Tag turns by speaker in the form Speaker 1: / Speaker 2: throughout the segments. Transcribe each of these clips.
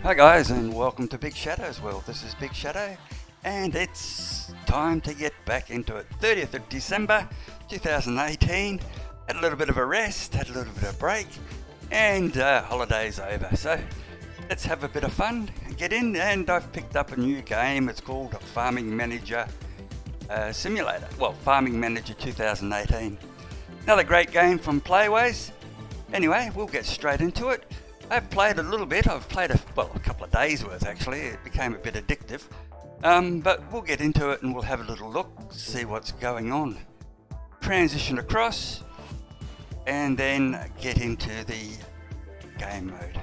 Speaker 1: Hi guys, and welcome to BigShadowsWorld. This is Big Shadow, and it's time to get back into it. 30th of December 2018. Had a little bit of a rest, had a little bit of a break, and holidays over. So let's have a bit of fun and get in. And I've picked up a new game. It's called Farming Manager Simulator. Well, Farming Manager 2018. Another great game from Playways. Anyway, we'll get straight into it. I've played a little bit. I've played a couple of days worth actually. It became a bit addictive. But we'll get into it and we'll have a little look, see what's going on. Transition across and then get into the game mode.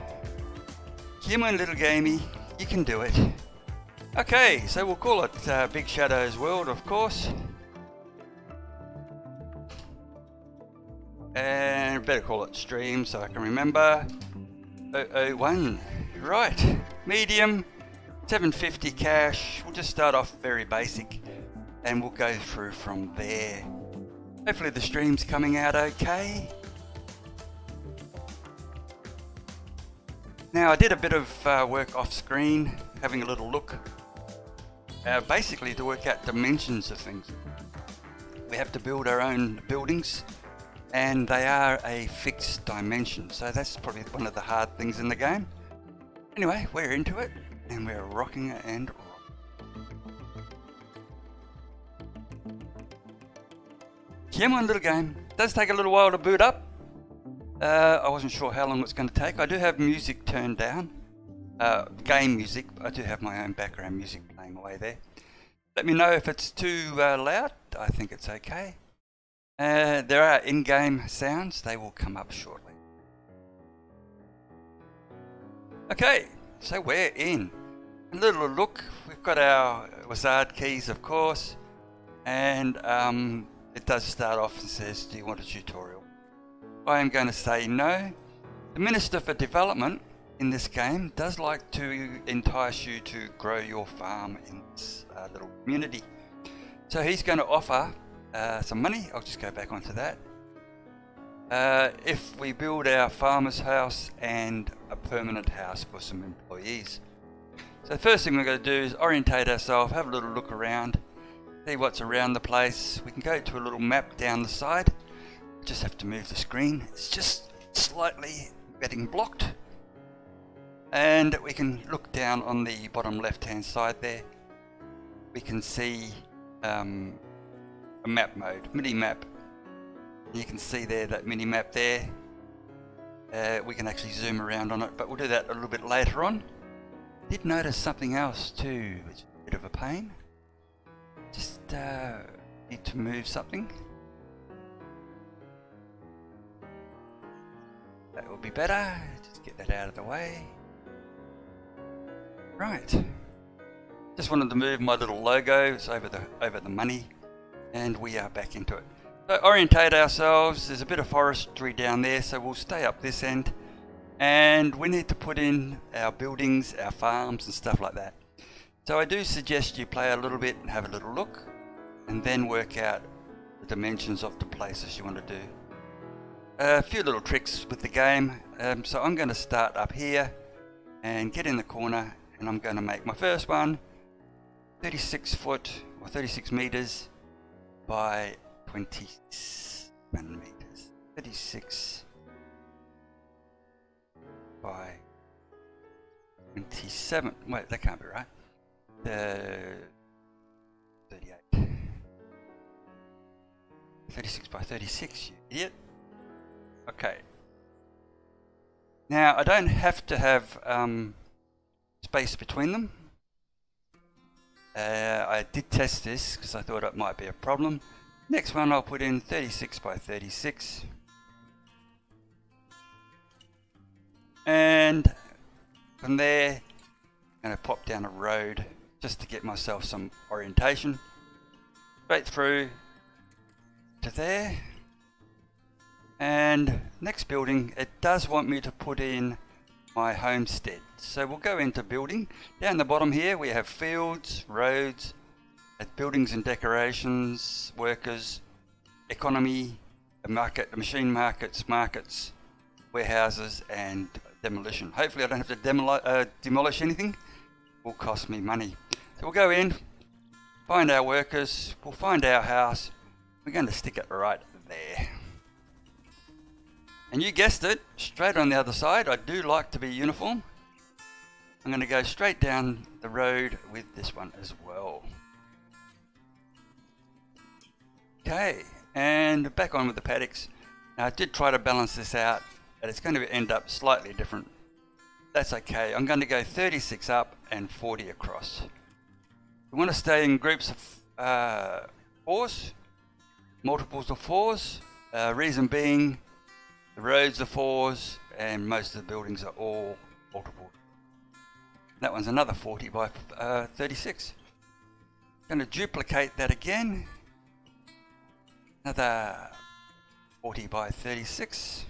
Speaker 1: Come on, little gamey, you can do it. Okay, so we'll call it BigShadowsWorld, of course. And better call it stream so I can remember. 001. Right, medium, 750 cash. We'll just start off very basic and we'll go through from there. Hopefully the stream's coming out okay. Now I did a bit of work off screen, having a little look, basically to work out dimensions of things. We have to build our own buildings, and they are a fixed dimension, so that's probably one of the hard things in the game. Anyway, we're into it and we're rocking and come on, little game. It does take a little while to boot up. I wasn't sure how long it's going to take. I do have music turned down, game music. I do have my own background music playing away there. Let me know if it's too loud. I think it's okay. There are in-game sounds, they will come up shortly. Okay, so we're in. A little look, we've got our wizard keys of course, and it does start off and says, do you want a tutorial? I am going to say no. The Minister for Development in this game does like to entice you to grow your farm in this little community. So he's going to offer some money. I'll just go back onto that. If we build our farmer's house and a permanent house for some employees. So the first thing we're going to do is orientate ourselves, have a little look around, see what's around the place. We can go to a little map down the side. Just have to move the screen. It's just slightly getting blocked. And we can look down on the bottom left hand side there. We can see a map mode, mini map. You can see there that mini map there. We can actually zoom around on it, but we'll do that a little bit later on. Did notice something else too, which is a bit of a pain. Just need to move something. That will be better. Just get that out of the way. Right. Just wanted to move my little logos over the money. And we are back into it. So orientate ourselves. There's a bit of forestry down there, so we'll stay up this end. And we need to put in our buildings, our farms and stuff like that. So I do suggest you play a little bit and have a little look, and then work out the dimensions of the places you want to do. A few little tricks with the game. So I'm going to start up here and get in the corner, and I'm going to make my first one 36 foot or 36 meters by 27 meters. 36 by 27. Wait, that can't be right. 38. 36 by 36, you idiot. Okay. Now I don't have to have space between them. I did test this because I thought it might be a problem. Next one I'll put in 36 by 36. And from there I'm going to pop down a road just to get myself some orientation. Straight through to there. And next building, it does want me to put in my homestead. So we'll go into building. Down the bottom here we have fields, roads, buildings and decorations, workers, economy, a market, machine markets, warehouses, and demolition. Hopefully I don't have to demolish anything. Will cost me money. So we'll go in, find our workers, we'll find our house. We're going to stick it right there. And you guessed it, straight on the other side. I do like to be uniform. I'm going to go straight down the road with this one as well. Okay, and back on with the paddocks. Now I did try to balance this out, but it's going to end up slightly different. That's okay. I'm going to go 36 up and 40 across. We want to stay in groups of 4s, multiples of 4s. Reason being, the roads are 4s and most of the buildings are all multiple. That one's another 40 by 36. Going to duplicate that again. Another 40 by 36.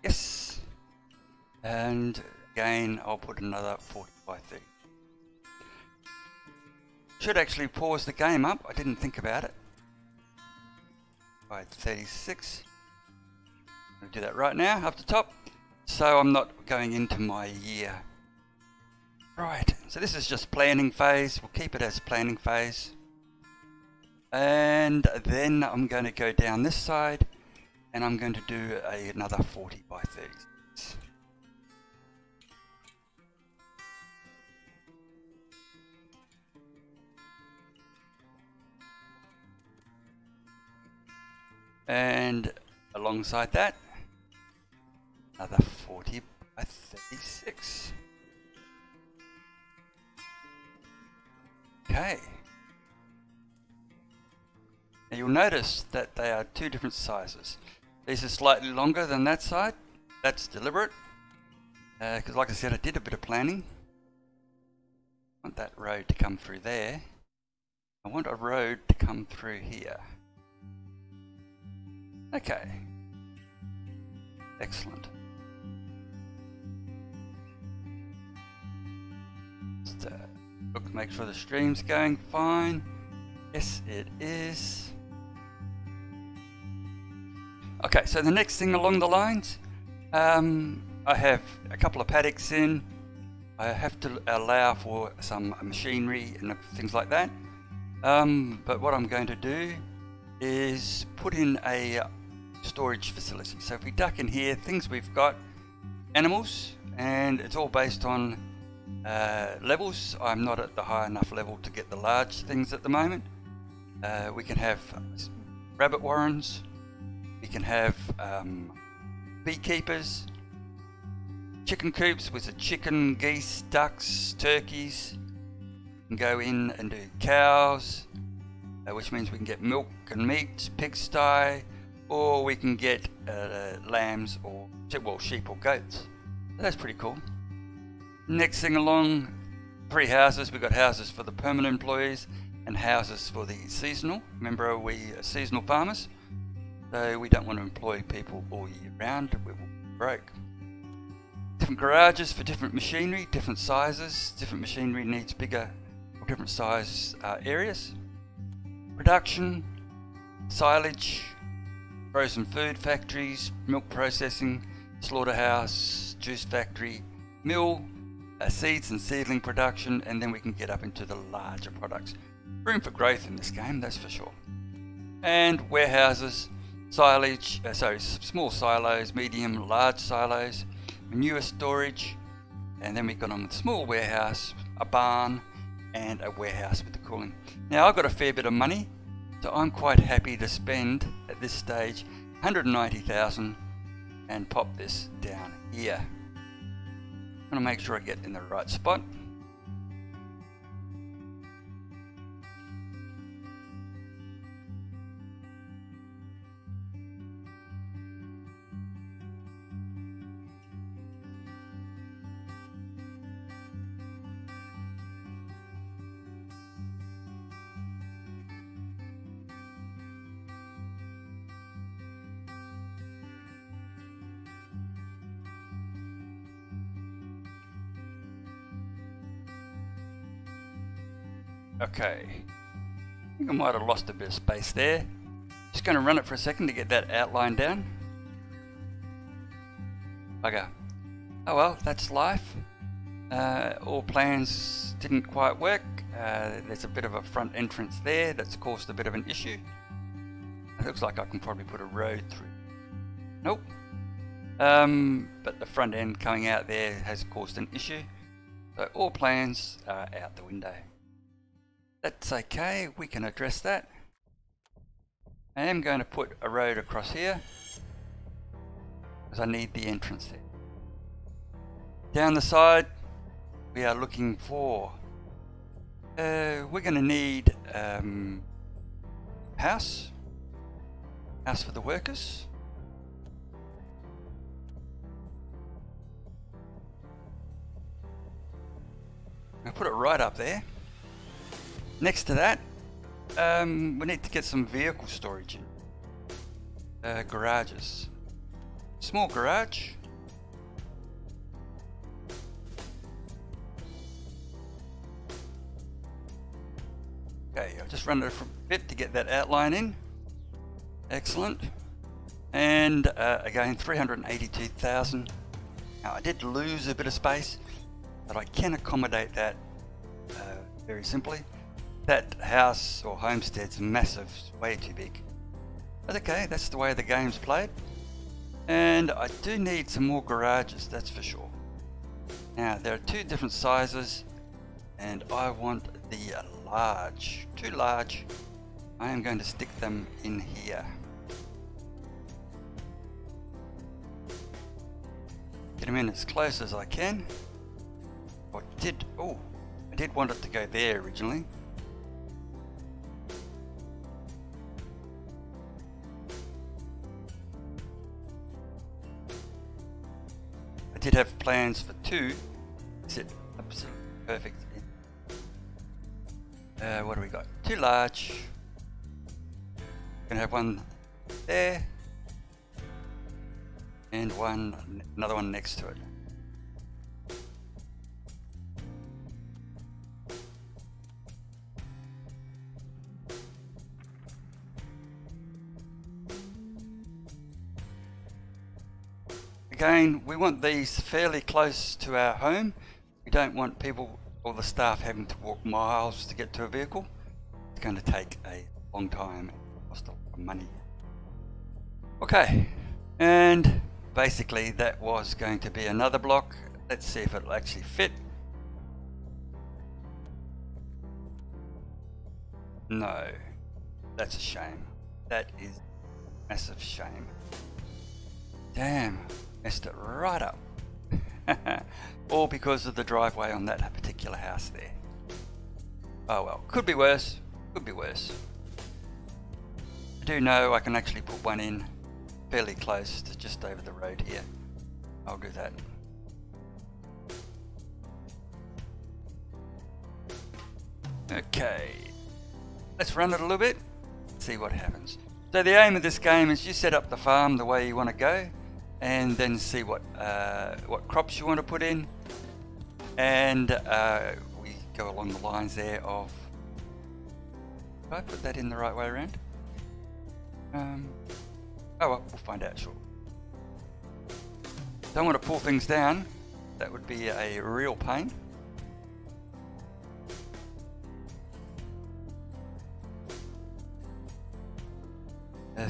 Speaker 1: Yes. And again, I'll put another 40 by 30. Should actually pause the game up. I didn't think about it. By 36. I'm going to do that right now, up the top. So I'm not going into my year. Right, so this is just planning phase. We'll keep it as planning phase. And then I'm going to go down this side and I'm going to do another 40 by 36. And alongside that, another 40 by 36. Okay. Now you'll notice that they are two different sizes. These are slightly longer than that side. That's deliberate. Because like I said, I did a bit of planning. I want that road to come through there. I want a road to come through here. Okay. Excellent. Just look, make sure the stream's going fine. Yes, it is. Okay, so the next thing along the lines, I have a couple of paddocks in. I have to allow for some machinery and things like that. But what I'm going to do is put in a storage facility. So if we duck in here, things we've got, animals, and it's all based on levels. I'm not at the high enough level to get the large things at the moment. We can have rabbit warrens, we can have beekeepers, chicken coops with the chicken, geese, ducks, turkeys. We can go in and do cows, which means we can get milk and meat, pigsty, or we can get lambs or sheep or goats. So that's pretty cool. Next thing along, 3 houses. We've got houses for the permanent employees and houses for the seasonal. Remember, we are seasonal farmers, so we don't want to employ people all year round. We will be broke. Different garages for different machinery, different sizes. Different machinery needs bigger or different size areas. Production, silage, frozen food factories, milk processing, slaughterhouse, juice factory, mill, seeds and seedling production, and then we can get up into the larger products. Room for growth in this game, that's for sure. And warehouses, silage, small silos, medium, large silos, manure storage, and then we've got on with small warehouse, a barn, and a warehouse with the cooling. Now I've got a fair bit of money, so I'm quite happy to spend at this stage 190,000 and pop this down here. I'm going to make sure I get in the right spot. Okay, I think I might have lost a bit of space there. Just going to run it for a second to get that outline down. Bugger. Oh well, that's life. All plans didn't quite work. There's a bit of a front entrance there that's caused a bit of an issue. It looks like I can probably put a road through. Nope. But the front end coming out there has caused an issue. So all plans are out the window. That's okay, we can address that. I am going to put a road across here because I need the entrance there. Down the side we are looking for, we're going to need house for the workers. I'll put it right up there. Next to that, we need to get some vehicle storage in. Garages. Small garage. Okay, I'll just run it for a bit to get that outline in. Excellent. And again, 382,000. Now I did lose a bit of space, but I can accommodate that very simply. That house or homestead's massive, way too big. But okay, that's the way the game's played. And I do need some more garages, that's for sure. Now there are two different sizes, and I want the large, too large. I am going to stick them in here. Get them in as close as I can. I did want it to go there originally. I did have plans for two. Is it absolutely perfect? What do we got? Too large. Gonna have one there and another one next to it. Again, we want these fairly close to our home. We don't want people or the staff having to walk miles to get to a vehicle. It's going to take a long time and cost a lot of money. Okay, and basically that was going to be another block. Let's see if it'll actually fit. No, that's a shame. That is a massive shame. Damn, messed it right up. All because of the driveway on that particular house there. Oh well, could be worse, could be worse. I do know I can actually put one in fairly close to just over the road here. I'll do that. Okay, let's run it a little bit, see what happens. So the aim of this game is you set up the farm the way you want to go, and then see what crops you want to put in, and we go along the lines there of, did I put that in the right way around? Oh well, we'll find out shortly. Don't want to pull things down, that would be a real pain.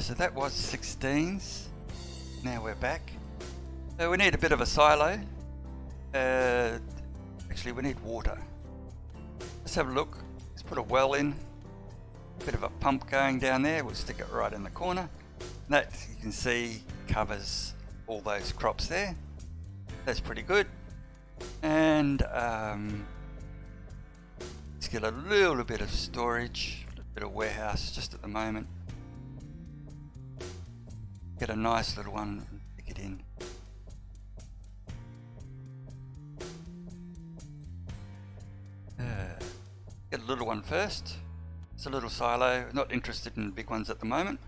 Speaker 1: So that was 16s. Now we're back. So we need a bit of a silo. Actually, we need water. Let's have a look. Let's put a well in. A bit of a pump going down there. We'll stick it right in the corner. That, you can see, covers all those crops there. That's pretty good. And let's get a little bit of storage, a bit of warehouse just at the moment. Get a nice little one and stick it in. Get a little one first. It's a little silo, not interested in big ones at the moment.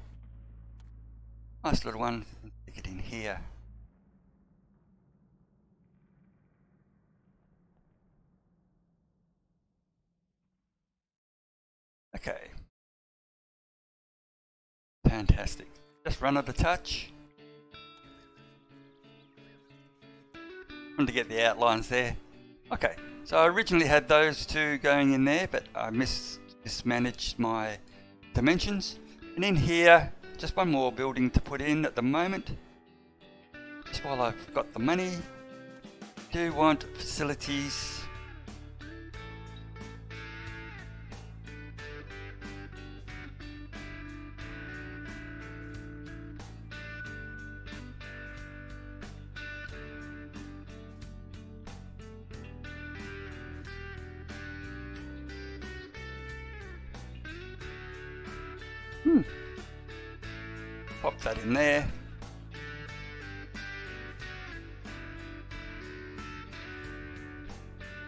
Speaker 1: Nice little one, stick it in here. Okay. Fantastic. Just run it a touch. Wanted to get the outlines there. Okay, so I originally had those two going in there, but I mismanaged my dimensions. And in here, just one more building to put in at the moment. Just while I've got the money. Do want facilities. Pop that in there.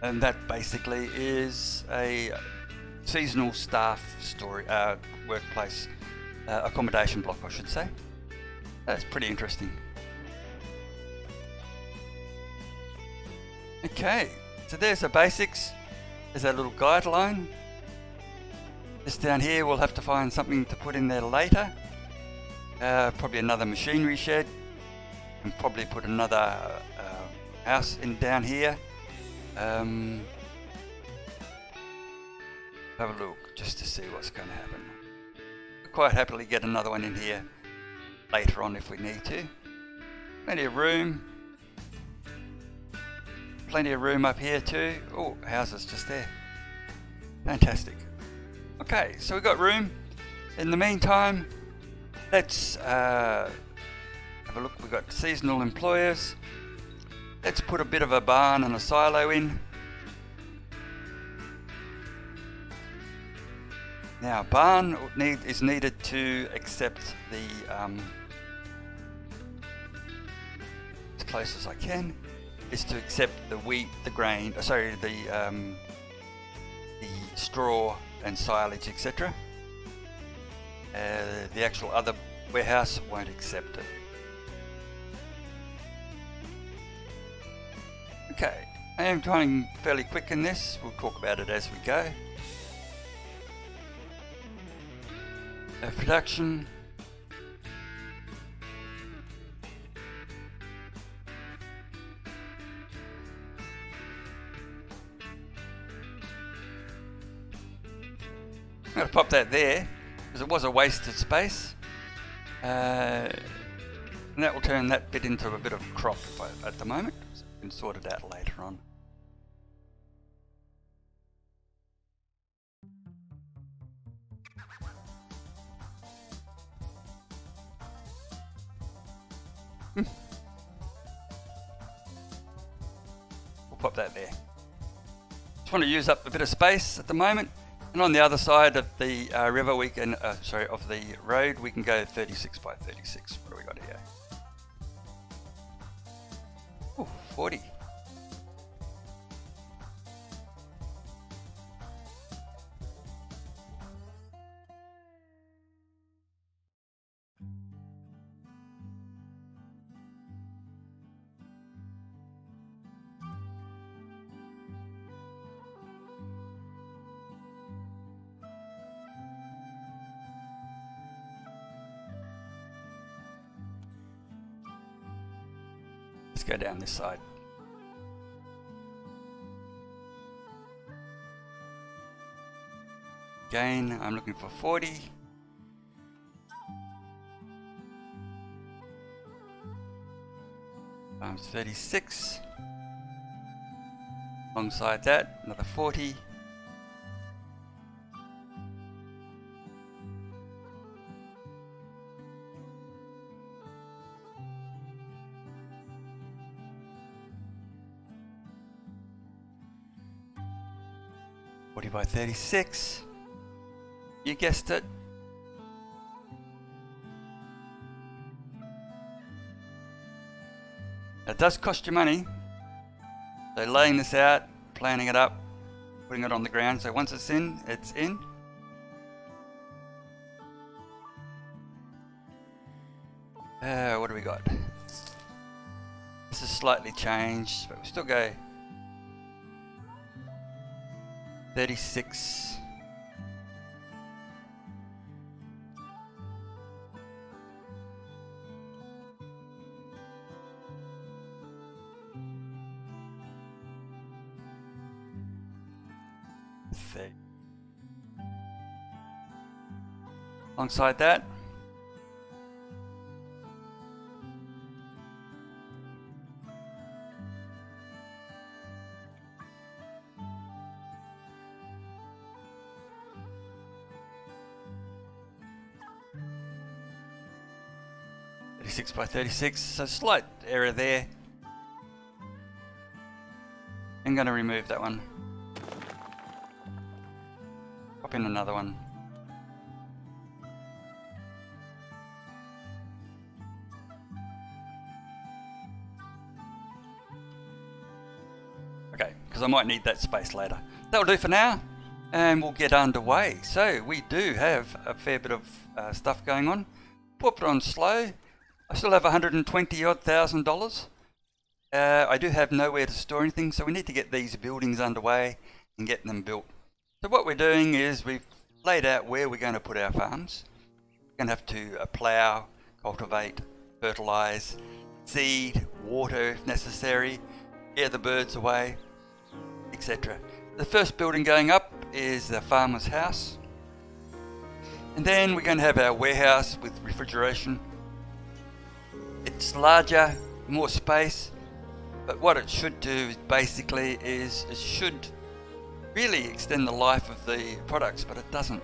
Speaker 1: And that basically is a seasonal staff workplace accommodation block, I should say. That's pretty interesting. Okay, so there's the basics. There's that little guideline. Just down here we'll have to find something to put in there later. Probably another machinery shed. And probably put another house in down here. Have a look just to see what's going to happen. We'll quite happily get another one in here later on if we need to. Plenty of room. Plenty of room up here too. Oh, houses just there. Fantastic. Okay, so we've got room. In the meantime, let's have a look. We've got seasonal employers. Let's put a bit of a barn and a silo in. Now, barn is needed to accept the, as close as I can, is to accept the wheat, the grain, the straw and silage, etc. The actual other warehouse won't accept it. Okay, I am trying fairly quick in this. We'll talk about it as we go. Production. I'm going to pop that there because it was a wasted space. And that will turn that bit into a bit of crop at the moment. So we can sort it out later on. We'll pop that there. Just want to use up a bit of space at the moment. And on the other side of the river, we can, of the road, we can go 36 by 36. What do we got here? Oh, 40. Let's go down this side. Again, I'm looking for 40. Times 36. Alongside that, another 40. By 36, you guessed it. It does cost you money. So laying this out, planning it up, putting it on the ground. So once it's in, it's in. What do we got? This is slightly changed, but we still go 36. alongside that. By 36, so slight error there. I'm going to remove that one. Pop in another one. Okay, because I might need that space later. That'll do for now, and we'll get underway. So we do have a fair bit of stuff going on. Put it on slow. I still have $120,000. I do have nowhere to store anything, so we need to get these buildings underway and get them built. So what we're doing is we've laid out where we're going to put our farms. We're going to have to plough, cultivate, fertilise, seed, water if necessary, scare the birds away, etc. The first building going up is the farmer's house. And then we're going to have our warehouse with refrigeration. It's larger, more space, but what it should do basically is it should really extend the life of the products, but it doesn't.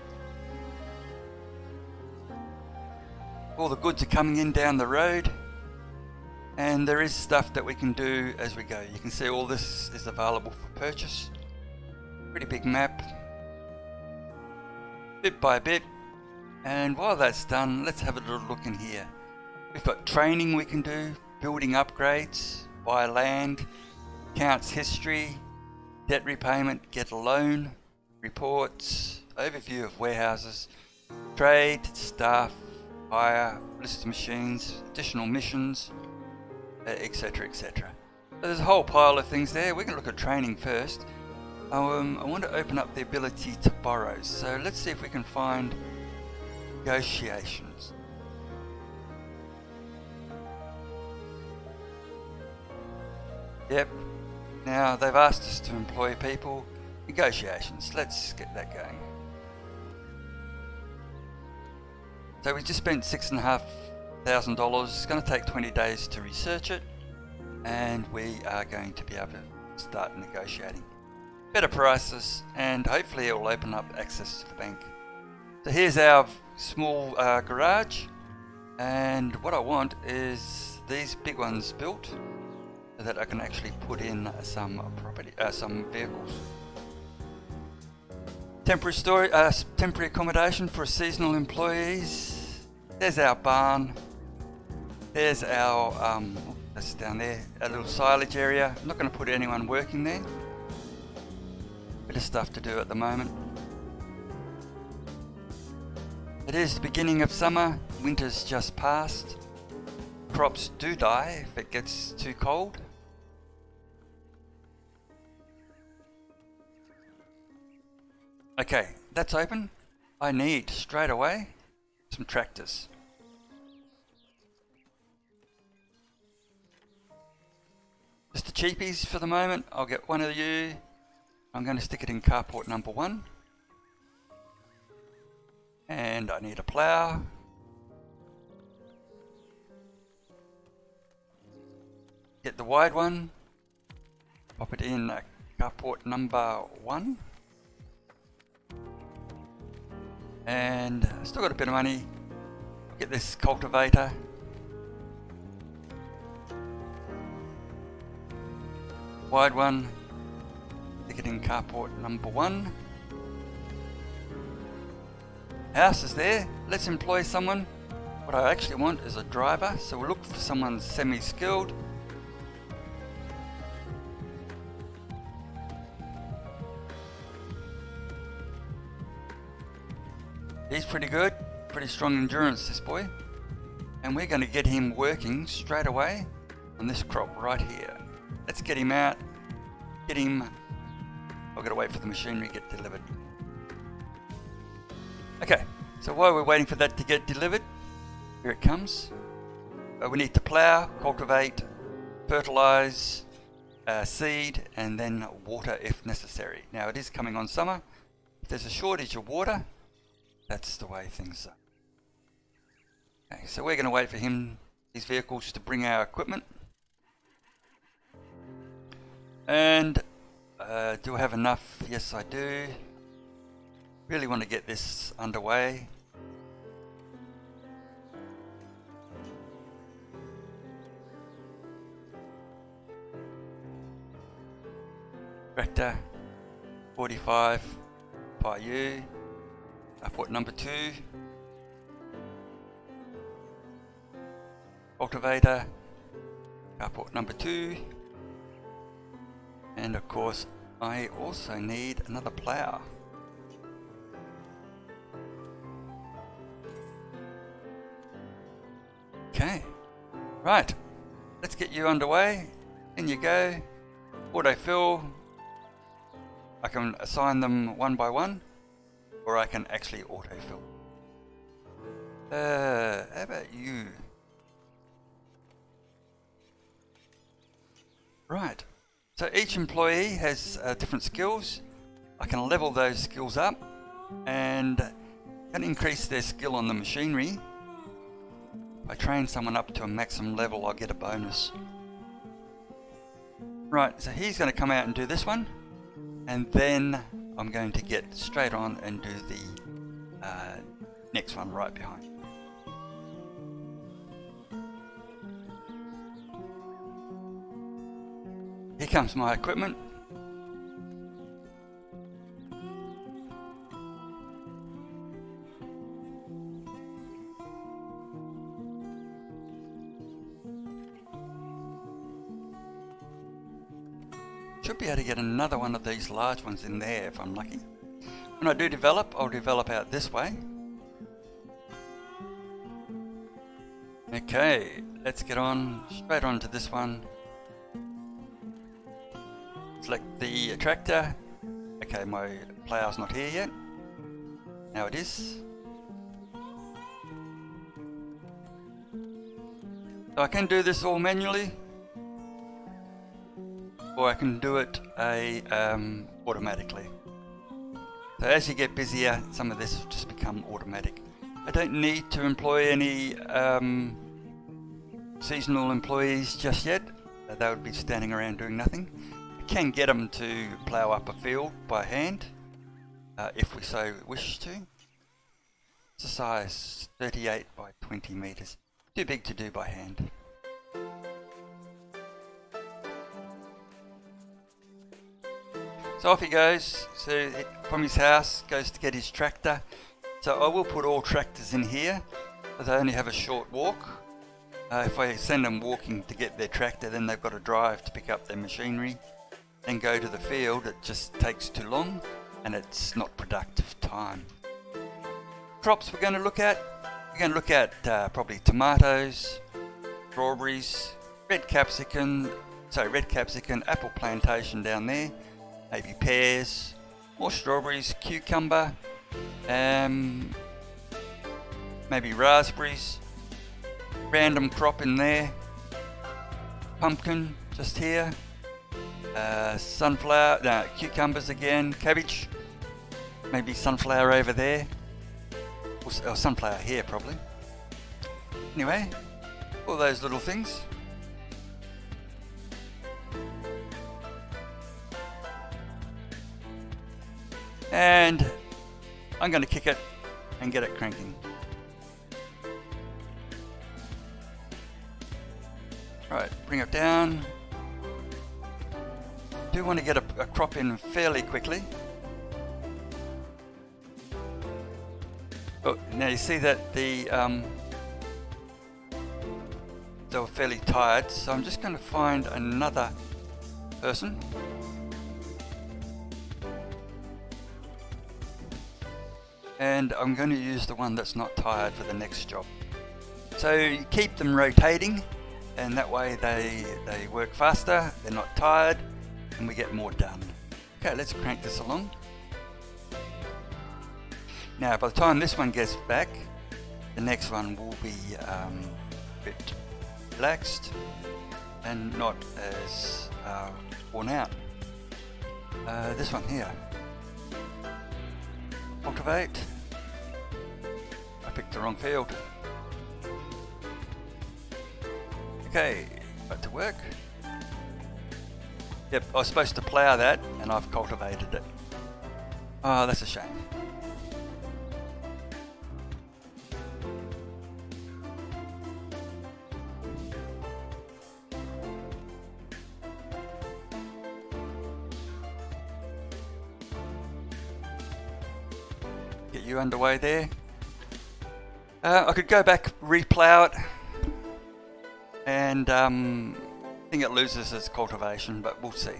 Speaker 1: All the goods are coming in down the road, and there is stuff that we can do as we go. You can see all this is available for purchase. Pretty big map, bit by bit, and while that's done, let's have a little look in here. We've got training we can do, building upgrades, buy land, accounts history, debt repayment, get a loan, reports, overview of warehouses, trade, staff, hire, list of machines, additional missions, etc, etc. So there's a whole pile of things there. We can look at training first. I want to open up the ability to borrow, so let's see if we can find negotiations. Yep, now they've asked us to employ people. Negotiations, let's get that going. So we just spent $6,500. It's going to take 20 days to research it, and we are going to be able to start negotiating better prices, and hopefully it will open up access to the bank. So here's our small garage, and what I want is these big ones built, so that I can actually put in some vehicles. Temporary accommodation for seasonal employees. There's our barn. There's our that's down there, a little silage area. I'm not going to put anyone working there. Bit of stuff to do at the moment. It is the beginning of summer. Winter's just passed. Crops do die if it gets too cold. Okay, that's open. I need straight away some tractors. Just the cheapies for the moment. I'll get one of you. I'm going to stick it in carport number 1. And I need a plough. Get the wide one. Pop it in carport number 1. And still got a bit of money. Get this cultivator. Wide one. Stick it in carport number 1. House is there. Let's employ someone. What I actually want is a driver, so we'll look for someone semi-skilled. He's pretty good, pretty strong endurance, this boy. And we're going to get him working straight away on this crop right here. Let's get him out, get him. I've got to wait for the machinery to get delivered. Okay, so while we're waiting for that to get delivered, here it comes. We need to plough, cultivate, fertilise, seed, and then water if necessary. Now it is coming on summer. If there's a shortage of water, that's the way things are. Okay, so we're going to wait for these vehicles to bring our equipment. And do I have enough? Yes, I do. Really want to get this underway. Tractor 45 by you. Port number 2. Cultivator, carport number 2. And of course I also need another plough. Okay, right, let's get you underway. In you go. Autofill. I can assign them one by one, or I can actually autofill. How about you? Right, so each employee has different skills. I can level those skills up and can increase their skill on the machinery. If I train someone up to a maximum level, I'll get a bonus. Right, so he's going to come out and do this one, and then I'm going to get straight on and do the next one right behind. Here comes my equipment. Should be able to get another one of these large ones in there if I'm lucky. When I do develop, I'll develop out this way. Okay, let's get on straight on to this one. Select the tractor. Okay, my plough's not here yet. Now it is. So I can do this all manually, or I can do it automatically. So as you get busier, some of this will just become automatic. I don't need to employ any seasonal employees just yet. They would be standing around doing nothing. I can get them to plough up a field by hand, if we so wish to. It's a size 38 by 20 meters. Too big to do by hand. So off he goes. So from his house, goes to get his tractor. So I will put all tractors in here, but they only have a short walk. If I send them walking to get their tractor, then they've got to drive to pick up their machinery, then go to the field. It just takes too long, and it's not productive time. Crops we're going to look at. We're going to look at probably tomatoes, strawberries, red capsicum, apple plantation down there, maybe pears, more strawberries, cucumber, maybe raspberries, random crop in there, pumpkin just here, sunflower, no, cucumbers again, cabbage, maybe sunflower over there, or sunflower here probably. Anyway, all those little things. And I'm going to kick it and get it cranking. Right, bring it down. Do want to get a crop in fairly quickly. Oh, now you see that they were fairly tired, so I'm just going to find another person. And I'm going to use the one that's not tired for the next job. So you keep them rotating, and that way they work faster, they're not tired, and we get more done. Okay, let's crank this along. Now by the time this one gets back, the next one will be a bit relaxed and not as worn out. This one here. Cultivate. I picked the wrong field. Okay, back to work. Yep, I was supposed to plough that and I've cultivated it. Oh, that's a shame. Get you underway there. I could go back, replow it, and I think it loses its cultivation, but we'll see.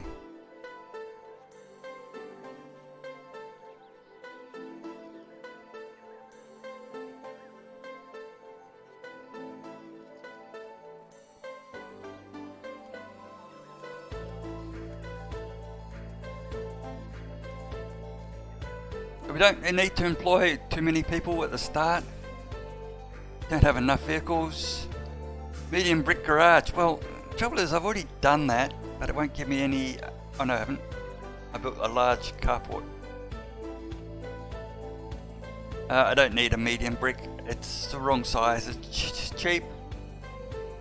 Speaker 1: We don't need to employ too many people at the start. Don't have enough vehicles. Medium brick garage. Well, the trouble is I've already done that, but it won't give me any. Oh no, I haven't. I built a large carport. I don't need a medium brick. It's the wrong size. It's cheap.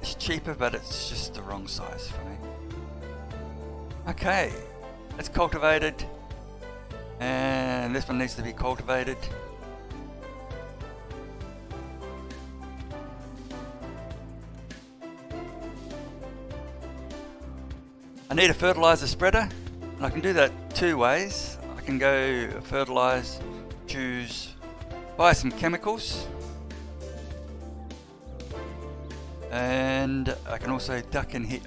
Speaker 1: It's cheaper, but it's just the wrong size for me. Okay, it's cultivated. And this one needs to be cultivated. I need a fertilizer spreader, and I can do that two ways. I can go fertilize, choose, buy some chemicals, and I can also duck in here.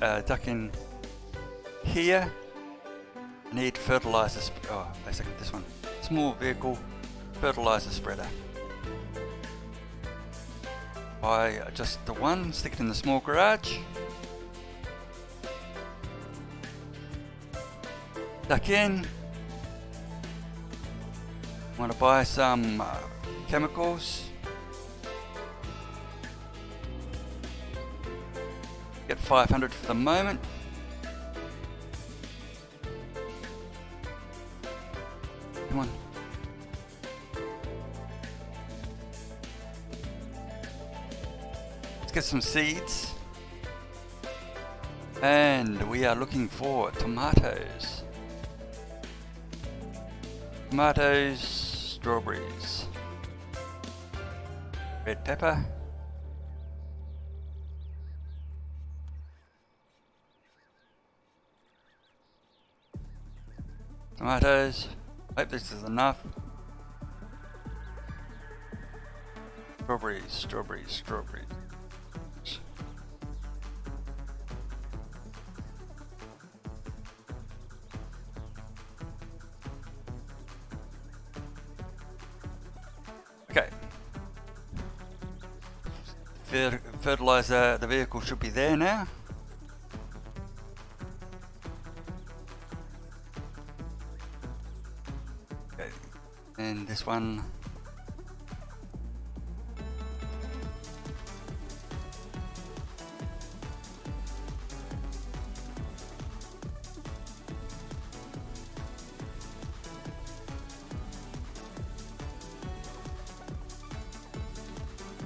Speaker 1: I need fertilizer. Oh, basically this one. Small vehicle fertilizer spreader. Buy just the one, stick it in the small garage. Duck in. Want to buy some chemicals. Get 500 for the moment. Come on. Let's get some seeds. And we are looking for tomatoes. Tomatoes, strawberries, red pepper, tomatoes. Hope this is enough. Strawberries, strawberries, strawberries. Okay. Fertilizer, the vehicle should be there now. Okay. And this one.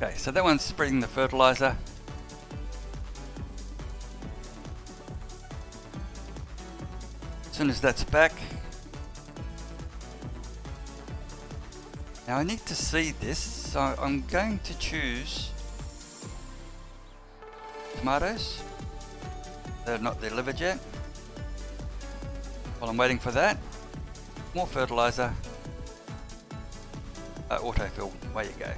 Speaker 1: Okay, so that one's spreading the fertilizer. As soon as that's back. Now I need to seed this, so I'm going to choose tomatoes. They're not delivered yet. While I'm waiting for that, more fertilizer. Autofill, away you go.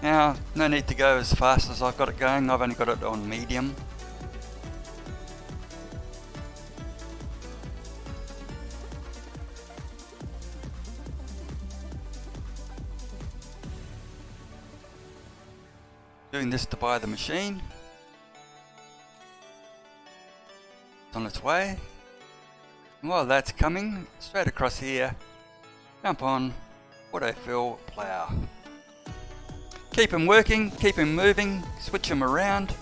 Speaker 1: Now, no need to go as fast as I've got it going. I've only got it on medium. Doing this to buy the machine. It's on its way. And while that's coming, straight across here, jump on, autofill, plough. Keep them working, keep them moving, switch them around.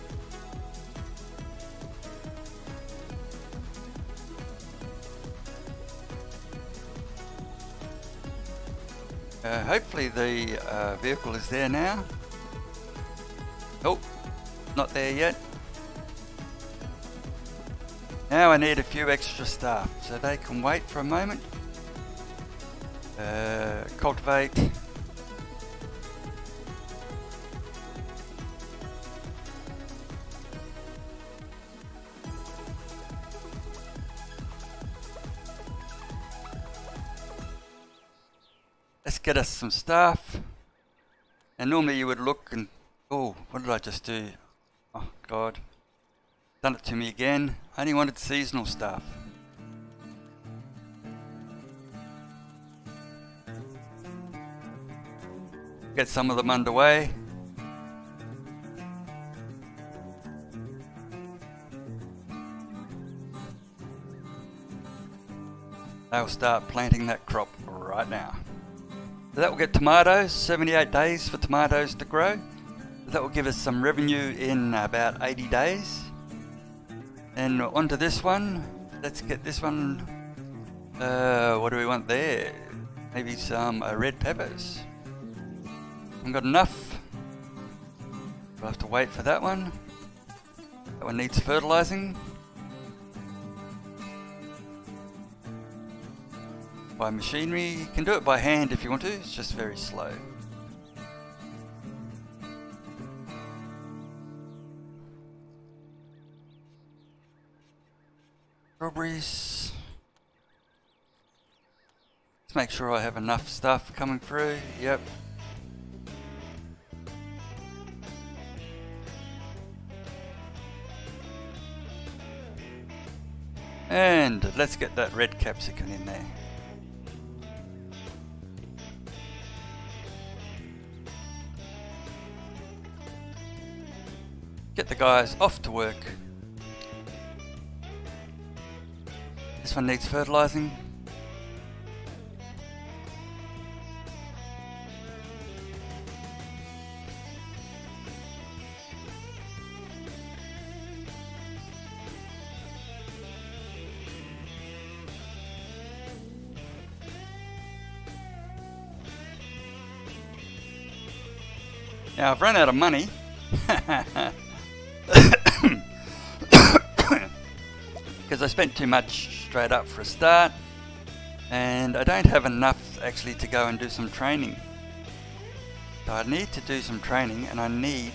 Speaker 1: Hopefully the vehicle is there now. Oh, not there yet. Now I need a few extra staff, so they can wait for a moment. Cultivate. Let's get us some staff. And normally you would look and, oh, what did I just do? Oh God, done it to me again. I only wanted seasonal staff. Get some of them underway. They'll start planting that crop right now. So that will get tomatoes, 78 days for tomatoes to grow. That will give us some revenue in about 80 days. And onto this one, let's get this one. What do we want there? Maybe some red peppers. Haven't got enough. We'll have to wait for that one. That one needs fertilizing. By machinery, you can do it by hand if you want to, it's just very slow. Strawberries. Let's make sure I have enough stuff coming through, yep. And let's get that red capsicum in there. Get the guys off to work. This one needs fertilizing. Now I've run out of money. Because I spent too much straight up for a start, and I don't have enough actually to go and do some training. So I need to do some training, and I need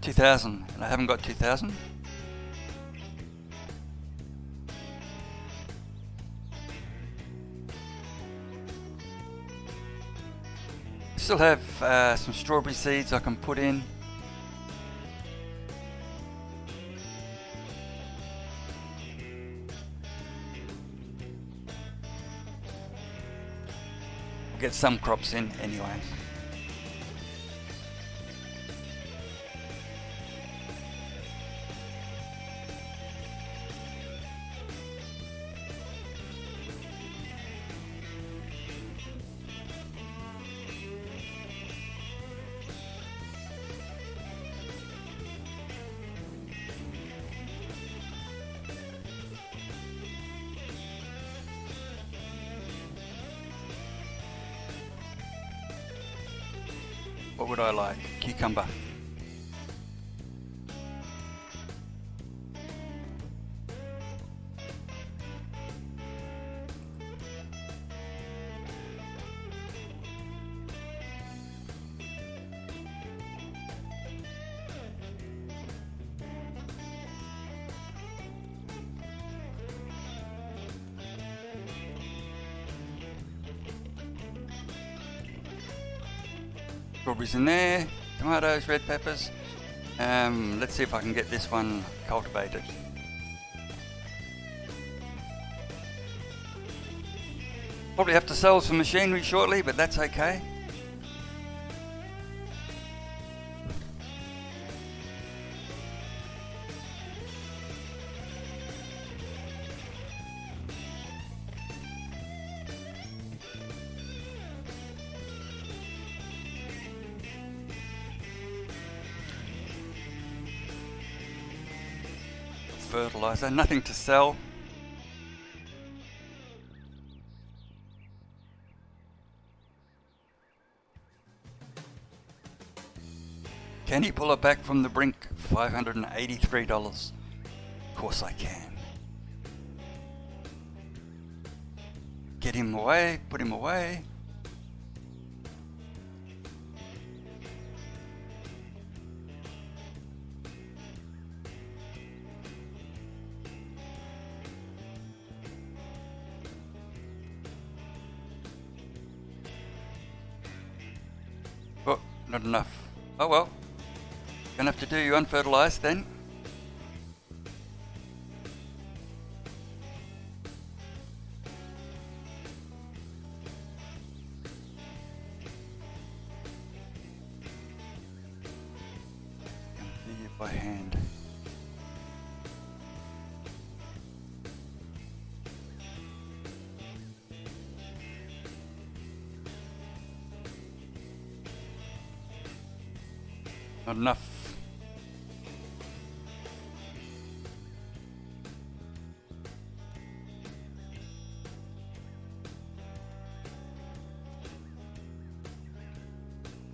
Speaker 1: $2,000, and I haven't got $2,000. Still have some strawberry seeds I can put in. We'll get some crops in anyway. What would I like? Cucumber. Strawberries in there, tomatoes, red peppers. Let's see if I can get this one cultivated. Probably have to sell some machinery shortly, but that's okay. Fertilizer, nothing to sell. Can he pull it back from the brink? $583. Of course I can. Get him away, put him away. Oh, not enough. Oh well. Gonna have to do you unfertilized then. Gonna do you by hand. Not enough.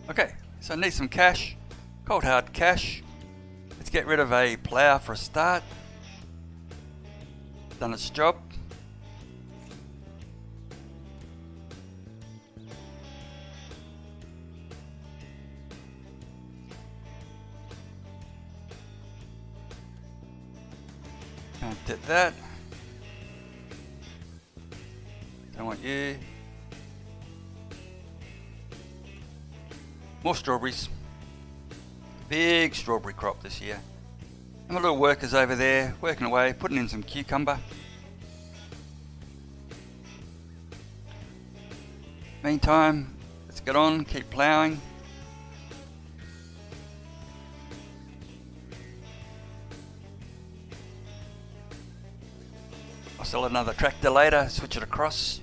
Speaker 1: Okay, so I need some cash, cold hard cash. Let's get rid of a plough for a start. Done its job. Can't hit that. Don't want you. More strawberries. Big strawberry crop this year. And my little workers over there working away, putting in some cucumber. Meantime, let's get on, keep ploughing. I'll sell another tractor later, switch it across.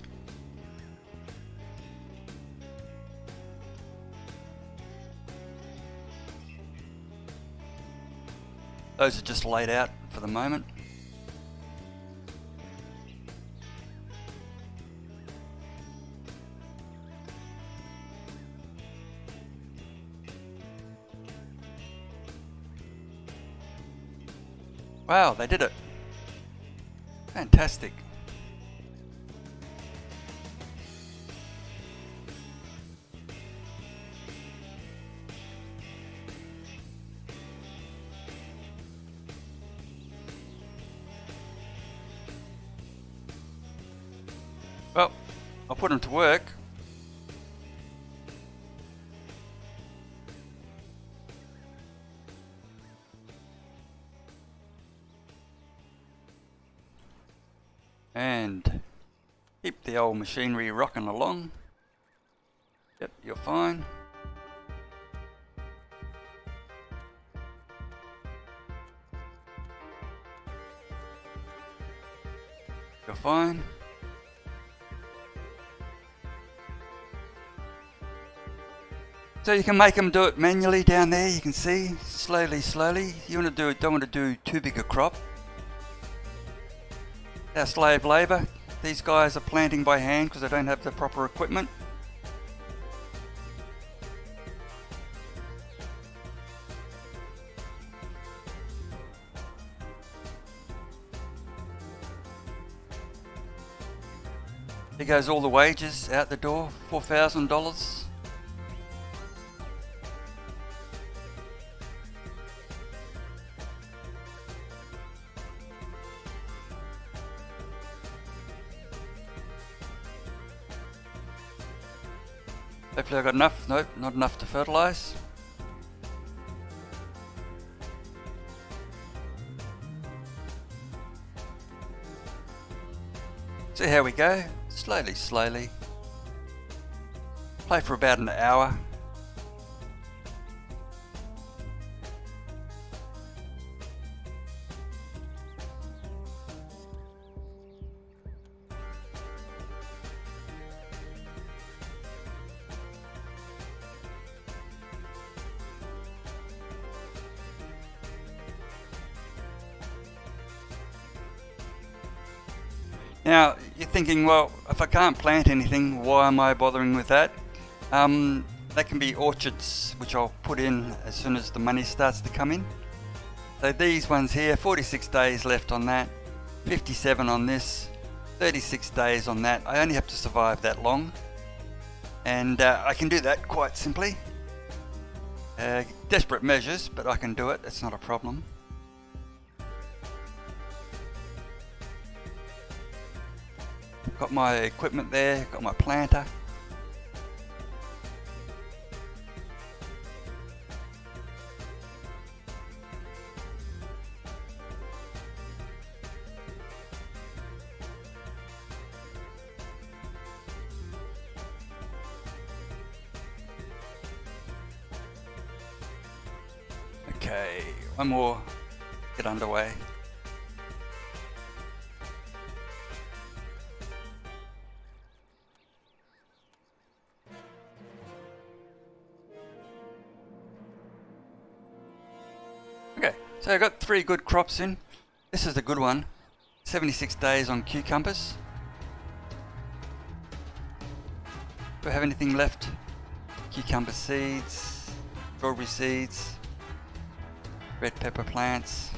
Speaker 1: Those are just laid out for the moment. Wow, they did it. Fantastic. Well, I'll put them to work. And keep the old machinery rocking along. Yep, you're fine. You're fine. So you can make them do it manually down there. You can see slowly, slowly. You want to do it, don't want to do too big a crop. Our slave labour. These guys are planting by hand because they don't have the proper equipment. There goes all the wages out the door, $4,000. Hopefully I got enough. Nope, not enough to fertilise. See how we go. Slowly, slowly. Play for about an hour. Now, you're thinking, well, if I can't plant anything, why am I bothering with that? They can be orchards, which I'll put in as soon as the money starts to come in. So these ones here, 46 days left on that, 57 on this, 36 days on that. I only have to survive that long, and I can do that quite simply. Desperate measures, but I can do it, it's not a problem. Got my equipment there, got my planter. Okay, one more, get underway. Okay, so I got 3 good crops in. This is the good one, 76 days on cucumbers. Do I have anything left? Cucumber seeds, strawberry seeds, red pepper plants.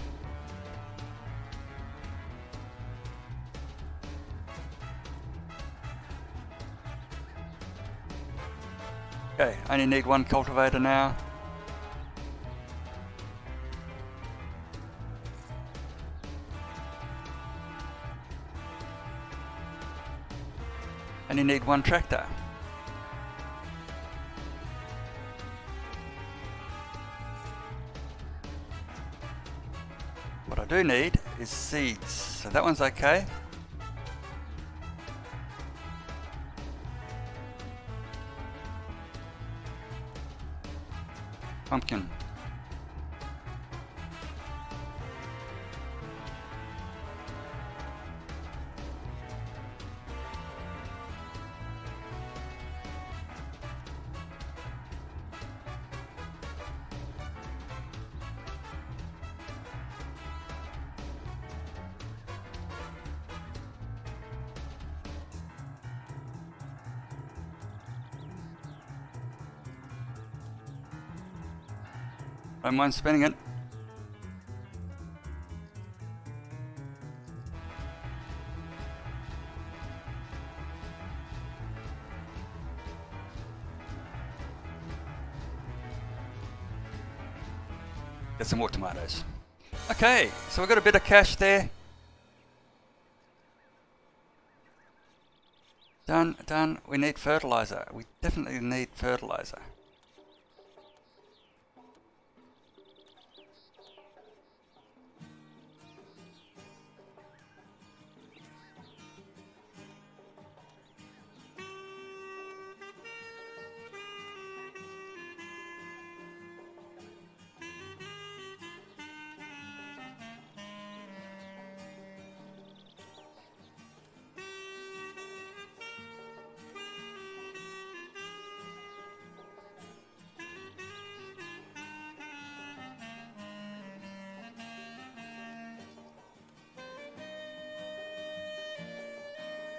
Speaker 1: Okay, I only need 1 cultivator now. Only need 1 tractor. What I do need is seeds, so that one's okay. Pumpkin. Don't mind spending it. Get some more tomatoes. Okay, so we've got a bit of cash there. Done. We need fertilizer. We definitely need fertilizer.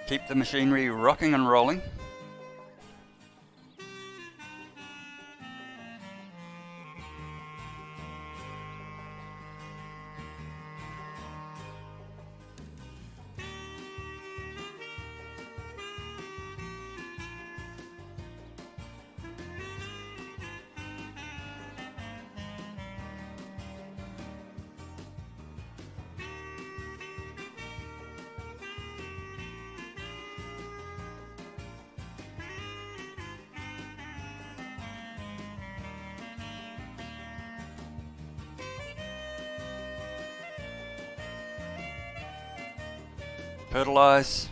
Speaker 1: Keep the machinery rocking and rolling. Fertilize.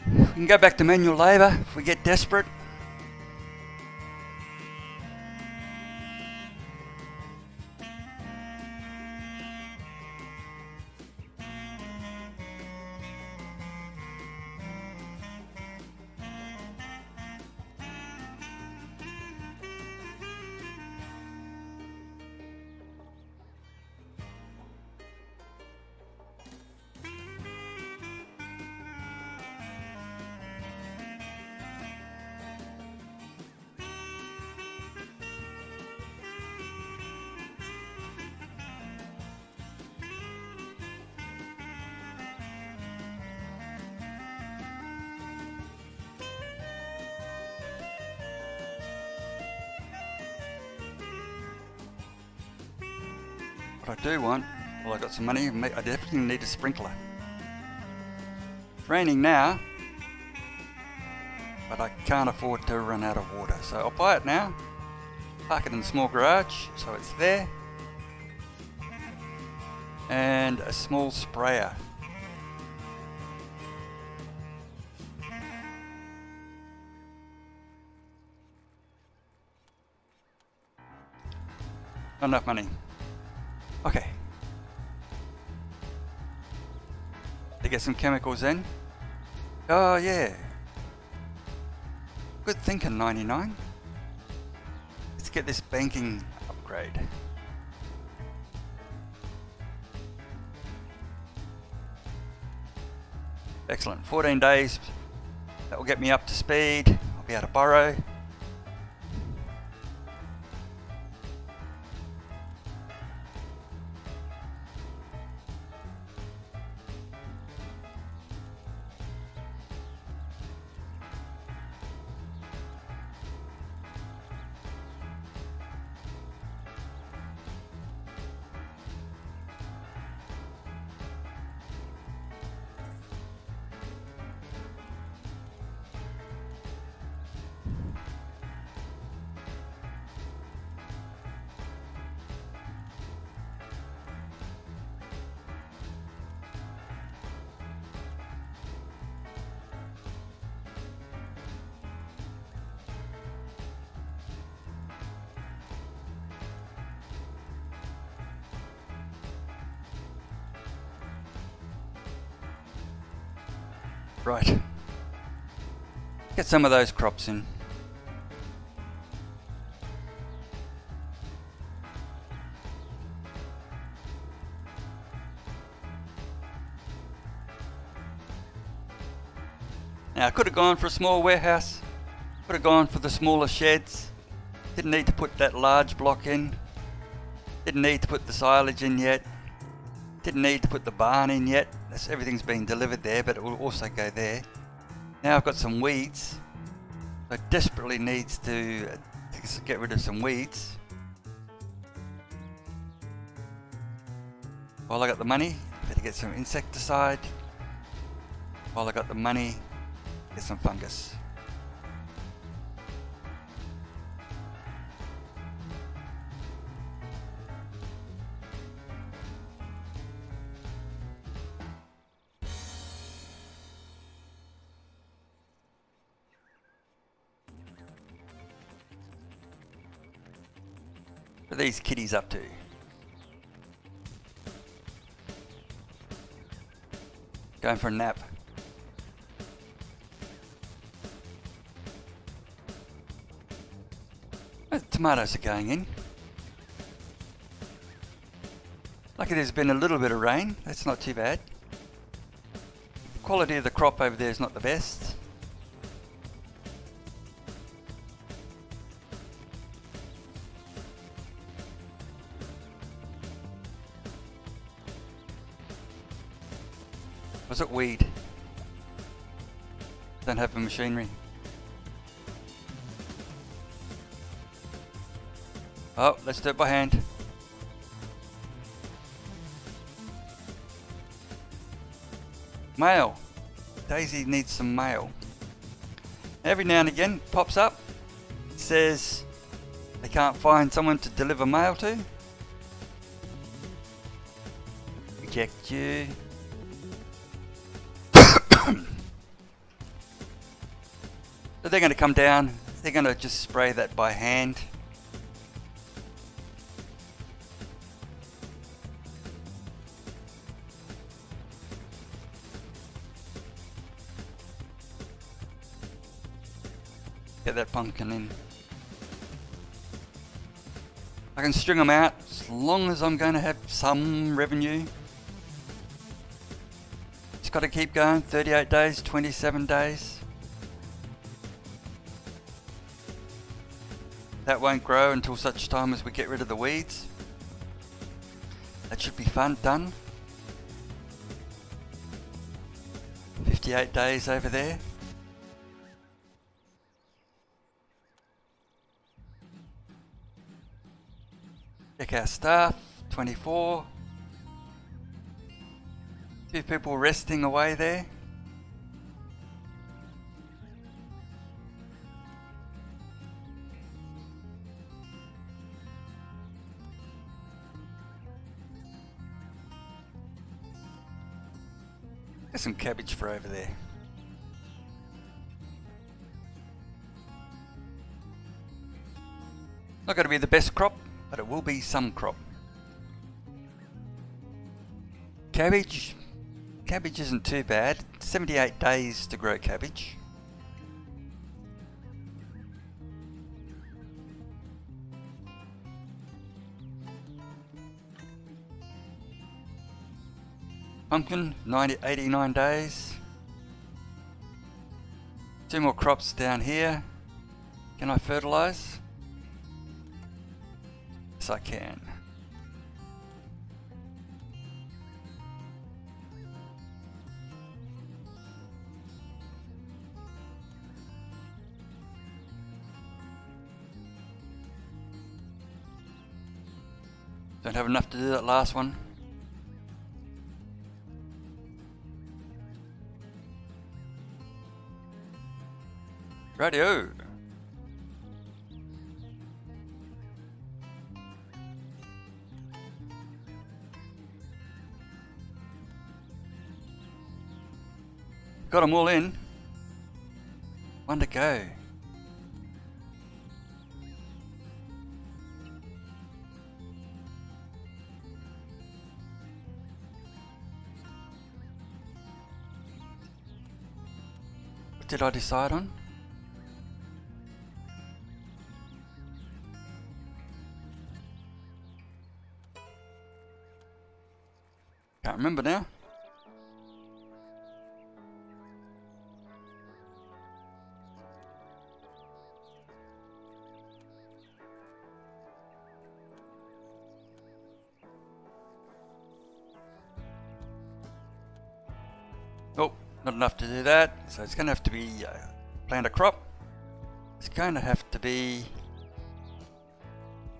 Speaker 1: We can go back to manual labour if we get desperate. What I do want, well, I got some money, I definitely need a sprinkler. It's raining now, but I can't afford to run out of water, so I'll buy it now, park it in the small garage so it's there, and a small sprayer. Not enough money. Okay. To get some chemicals in. Oh yeah. Good thinking, 99. Let's get this banking upgrade. Excellent. 14 days. That will get me up to speed. I'll be able to borrow. Right. Get some of those crops in. Now I could have gone for a small warehouse, could have gone for the smaller sheds, didn't need to put that large block in, didn't need to put the silage in yet, didn't need to put the barn in yet. Everything's been delivered there, but it will also go there. Now I've got some weeds, so it desperately needs to get rid of some weeds. While I got the money, better get some insecticide. While I got the money, get some fungus. What are these kitties up to? Going for a nap. Oh, the tomatoes are going in. Lucky there's been a little bit of rain, that's not too bad. The quality of the crop over there is not the best. Was it weed? Don't have the machinery. Oh, let's do it by hand. Mail. Daisy needs some mail. Every now and again it pops up. It says they can't find someone to deliver mail to. Reject you. So they're going to come down, they're going to just spray that by hand. Get that pumpkin in. I can string them out as long as I'm going to have some revenue. It's got to keep going, 38 days, 27 days. That won't grow until such time as we get rid of the weeds. That should be done. 58 days over there. Check our stuff. 24. Few people resting away there. There's some cabbage for over there. Not going to be the best crop, but it will be some crop. Cabbage isn't too bad. 78 days to grow cabbage. Pumpkin, 89 days. 2 more crops down here. Can I fertilise? Yes, I can. Don't have enough to do that last one. Radio. Got them all in. One to go. What did I decide on? Can't remember now. Oh, not enough to do that, so it's going to have to be plant a crop. It's going to have to be...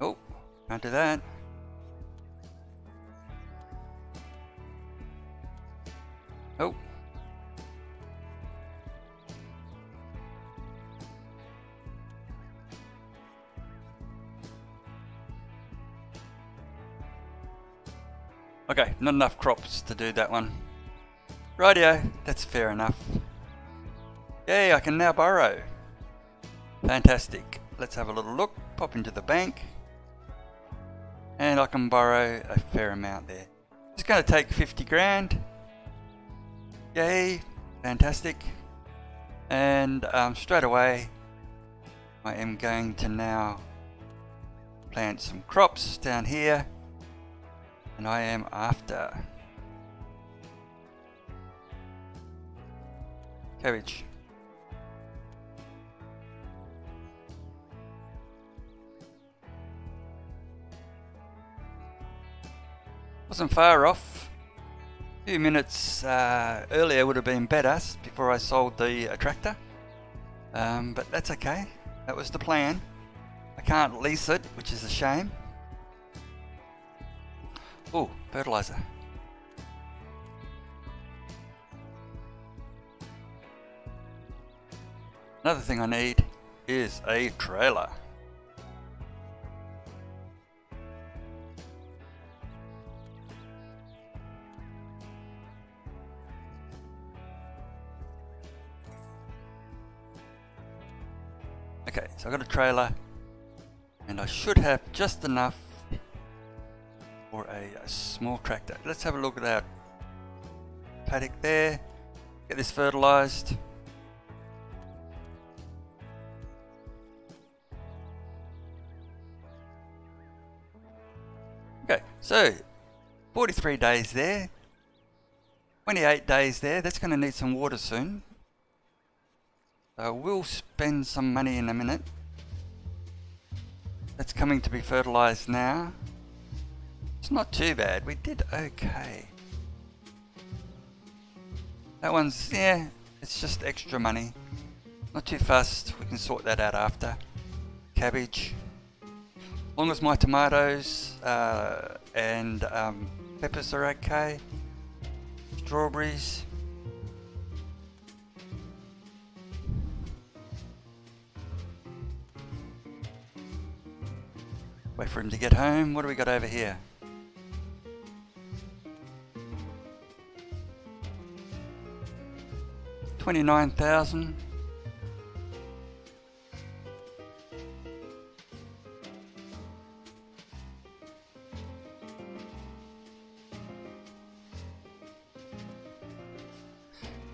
Speaker 1: Oh, can't do that. Oh. Okay, not enough crops to do that one. Rightio, that's fair enough. Yay, I can now borrow. Fantastic. Let's have a little look. Pop into the bank. And I can borrow a fair amount there. It's going to take 50 grand. Yay, fantastic. And straight away I am going to now plant some crops down here, and I am after cabbage. Wasn't far off. A few minutes earlier would have been better before I sold the tractor, but that's okay. That was the plan. I can't lease it, which is a shame. Oh, fertilizer. Another thing I need is a trailer. Okay, so I've got a trailer, and I should have just enough for a small tractor. Let's have a look at that paddock there. Get this fertilized. Okay, so 43 days there, 28 days there. That's going to need some water soon. So we'll spend some money in a minute. That's coming to be fertilized now. It's not too bad. We did okay. That one's, yeah, it's just extra money. Not too fussed. We can sort that out after. Cabbage. As long as my tomatoes and peppers are okay. Strawberries. Wait for him to get home. What do we got over here? $29,000.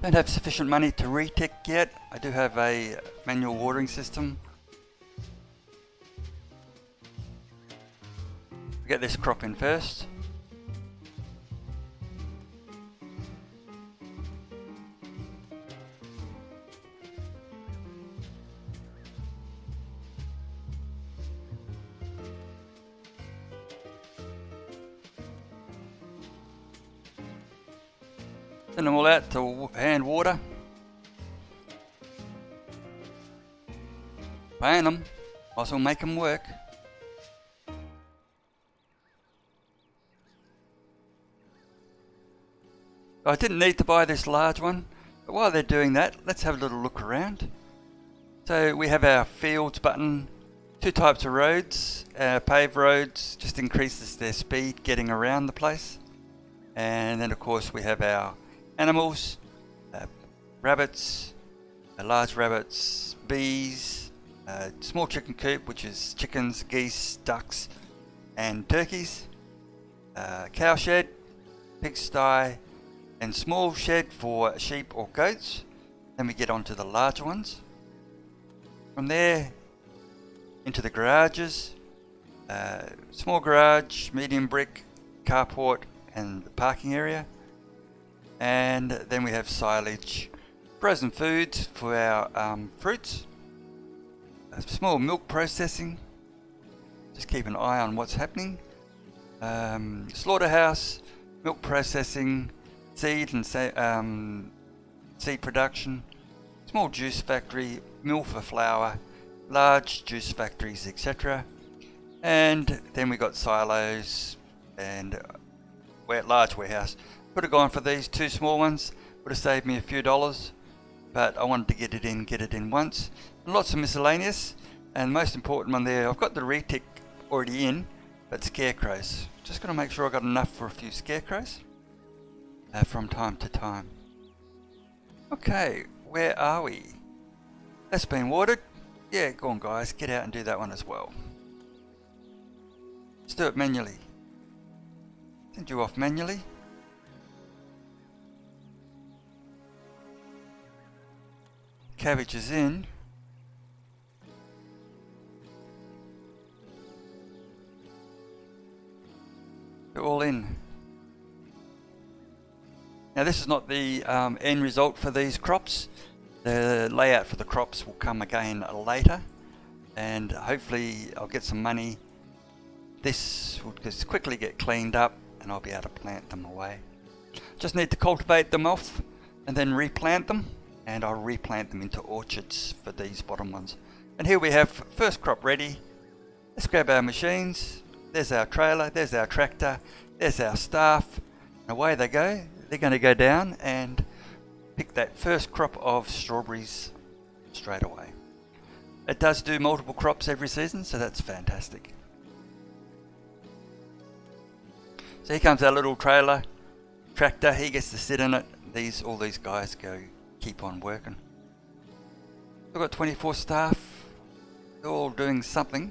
Speaker 1: Don't have sufficient money to retech yet. I do have a manual watering system. Get this crop in first. Send them all out to hand water. Paying them, also make them work. I didn't need to buy this large one, but while they're doing that, let's have a little look around. So we have our fields button, two types of roads. Paved roads just increases their speed getting around the place. And then of course we have our animals, rabbits, large rabbits, bees, small chicken coop, which is chickens, geese, ducks and turkeys, cow shed, pigsty, and small shed for sheep or goats. Then we get onto the larger ones. From there into the garages, small garage, medium brick, carport and the parking area. And then we have silage, frozen foods for our fruits, small milk processing, just keep an eye on what's happening, slaughterhouse, milk processing, seed and seed production, small juice factory, mill for flour, large juice factories, etc. And then we got silos and large warehouse. Could have gone for these two small ones, would have saved me a few dollars, but I wanted to get it in once. And lots of miscellaneous, and most important one there, I've got the retic already in, but scarecrows. Just got to make sure I got enough for a few scarecrows from time to time. Okay, where are we? That's been watered. Yeah, go on guys, get out and do that one as well. Let's do it manually. Send you off manually. Cabbage is in. They're all in. Now this is not the end result for these crops. The layout for the crops will come again later, and hopefully I'll get some money. This will just quickly get cleaned up and I'll be able to plant them away. Just need to cultivate them off and then replant them, and I'll replant them into orchards for these bottom ones. And here we have first crop ready. Let's grab our machines. There's our trailer, there's our tractor, there's our staff. And away they go. They're going to go down and pick that first crop of strawberries straight away. It does do multiple crops every season, so that's fantastic. So here comes our little trailer, tractor. He gets to sit in it. All these guys go keep on working. We've got 24 staff. They're all doing something.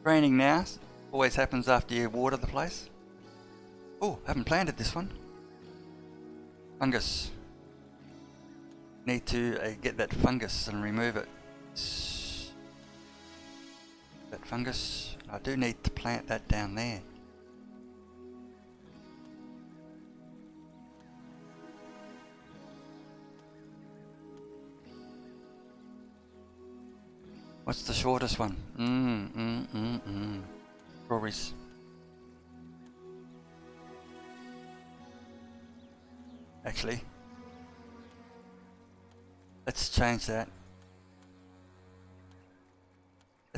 Speaker 1: Raining now. Always happens after you water the place. Oh, haven't planted this one. Fungus. Need to get that fungus and remove it. That fungus. I do need to plant that down there. What's the shortest one? Strawberries. Actually, let's change that.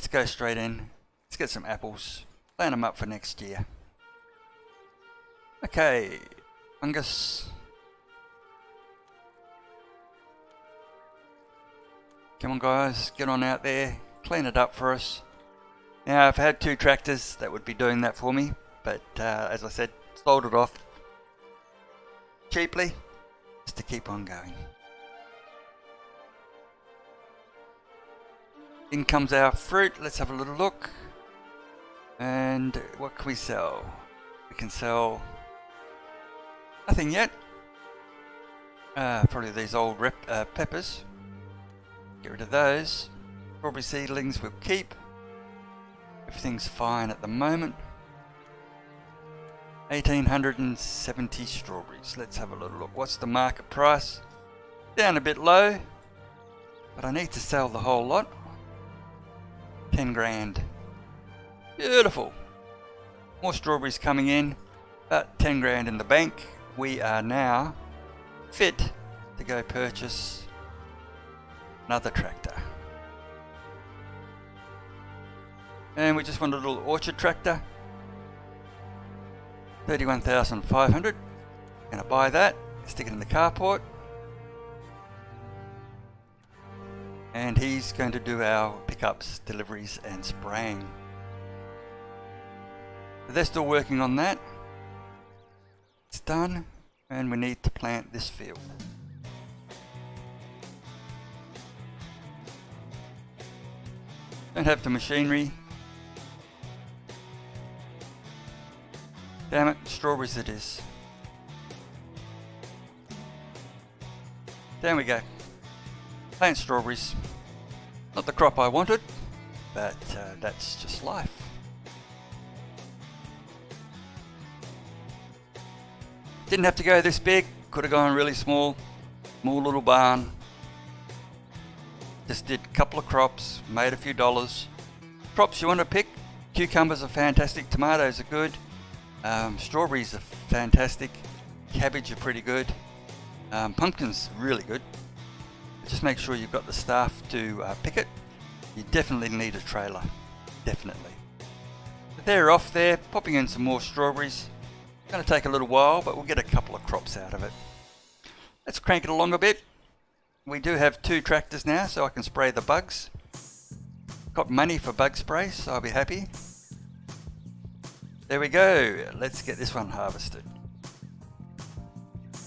Speaker 1: let's go straight in. Let's get some apples. Plant them up for next year. Okay, fungus. Come on guys, get on out there, clean it up for us. Now I've had 2 tractors that would be doing that for me, but as I said, sold it off cheaply just to keep on going. In comes our fruit. Let's have a little look. And what can we sell? We can sell nothing yet. Probably these old peppers. Get rid of those. Strawberry seedlings we'll keep. Everything's fine at the moment. 1870 strawberries. Let's have a little look. What's the market price? Down a bit low, but I need to sell the whole lot. 10 grand. Beautiful. More strawberries coming in. About 10 grand in the bank. We are now fit to go purchase another tractor. And we just want a little orchard tractor. 31,500. Gonna buy that, stick it in the carport. And he's going to do our pickups, deliveries and spraying. They're still working on that. It's done, and we need to plant this field. Don't have the machinery. Damn it, strawberries it is. There we go. Plant strawberries. Not the crop I wanted, but that's just life. Didn't have to go this big, could have gone really small little barn. Just did a couple of crops, made a few dollars. Crops you want to pick, cucumbers are fantastic, tomatoes are good, strawberries are fantastic, cabbage are pretty good, pumpkins really good. Just make sure you've got the staff to pick it. You definitely need a trailer, definitely. But they're off there, popping in some more strawberries. It's going to take a little while, but we'll get a couple of crops out of it. Let's crank it along a bit. We do have 2 tractors now, so I can spray the bugs. Got money for bug spray, so I'll be happy. There we go. Let's get this one harvested.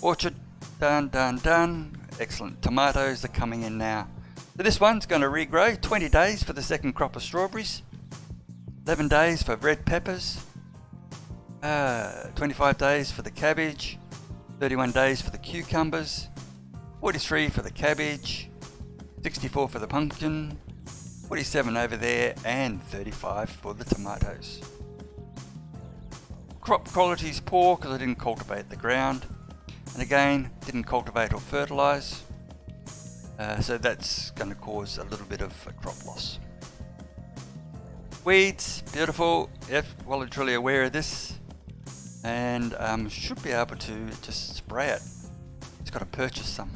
Speaker 1: Orchard, done, done, done. Excellent. Tomatoes are coming in now. So this one's going to regrow. 20 days for the second crop of strawberries. 11 days for red peppers. 25 days for the cabbage. 31 days for the cucumbers. 43 for the cabbage. 64 for the pumpkin. 47 over there. And 35 for the tomatoes. Crop quality is poor because I didn't cultivate the ground. And again, didn't cultivate or fertilise, so that's going to cause a little bit of crop loss. Weeds, beautiful, yep, well and truly aware of this, and should be able to just spray it. Just got to purchase some.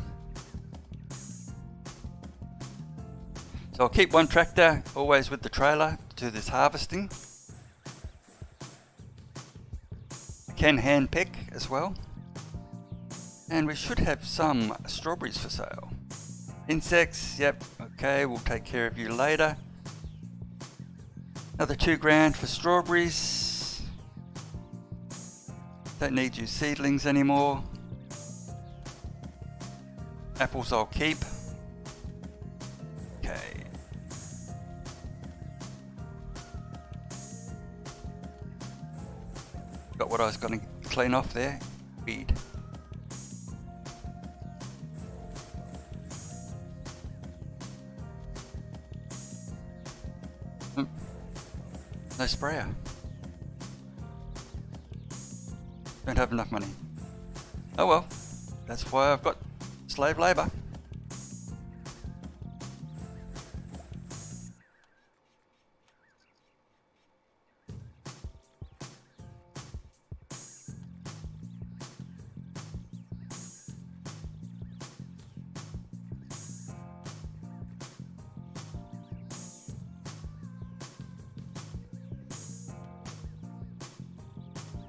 Speaker 1: So I'll keep one tractor always with the trailer to do this harvesting. I can hand pick as well. And we should have some strawberries for sale. Insects, yep, okay, we'll take care of you later. Another 2 grand for strawberries. Don't need you seedlings anymore. Apples I'll keep. Okay. Got what I was going to clean off there. Weed. No sprayer. Don't have enough money. Oh well, that's why I've got slave labour.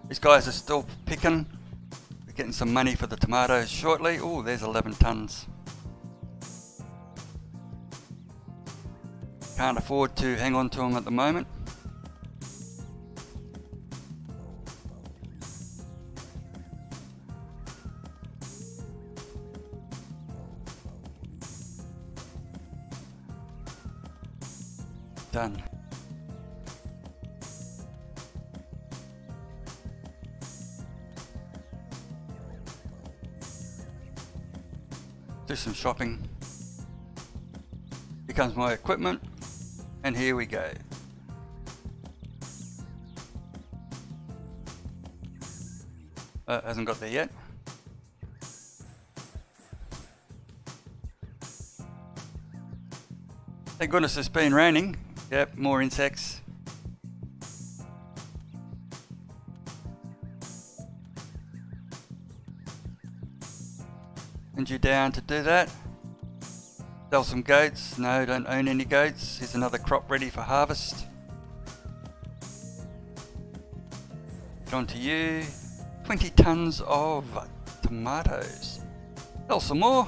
Speaker 1: These guys are still picking. We're getting some money for the tomatoes shortly. Oh, there's 11 tons. Can't afford to hang on to them at the moment. Done. Do some shopping. Here comes my equipment, and here we go. Hasn't got there yet. Thank goodness it's been raining. Yep, more insects. Send you down to do that. Sell some goats. No, don't own any goats. Here's another crop ready for harvest. Get on to you. 20 tons of tomatoes. Sell some more.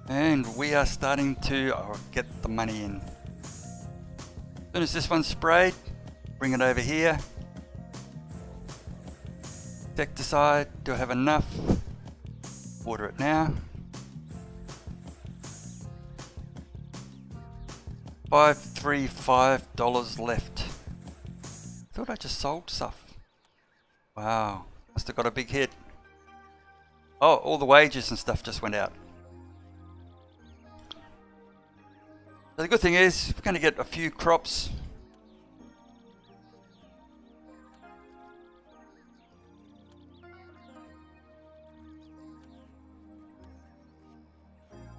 Speaker 1: And we are starting to get the money in. As soon as this one's sprayed, bring it over here. Insecticide, do I have enough? Water it now. $535 left. Thought I just sold stuff. Wow, must have got a big hit. Oh, all the wages and stuff just went out. So the good thing is, we're going to get a few crops.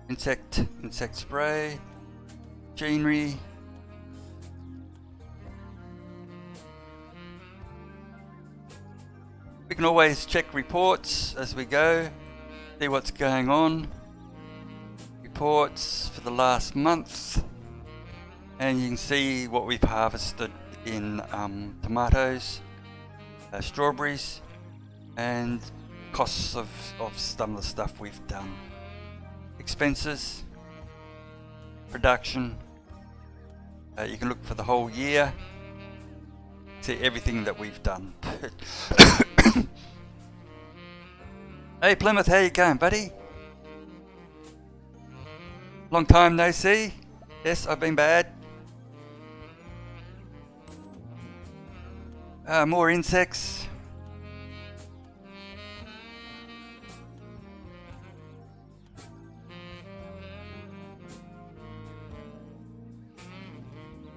Speaker 1: Insect spray, machinery. We can always check reports as we go, see what's going on. Reports for the last month, and you can see what we've harvested in tomatoes, strawberries, and costs of some of the stuff we've done. Expenses, production. You can look for the whole year, see everything that we've done. Hey Plymouth, how you going, buddy? Long time no see. Yes, I've been bad. More insects.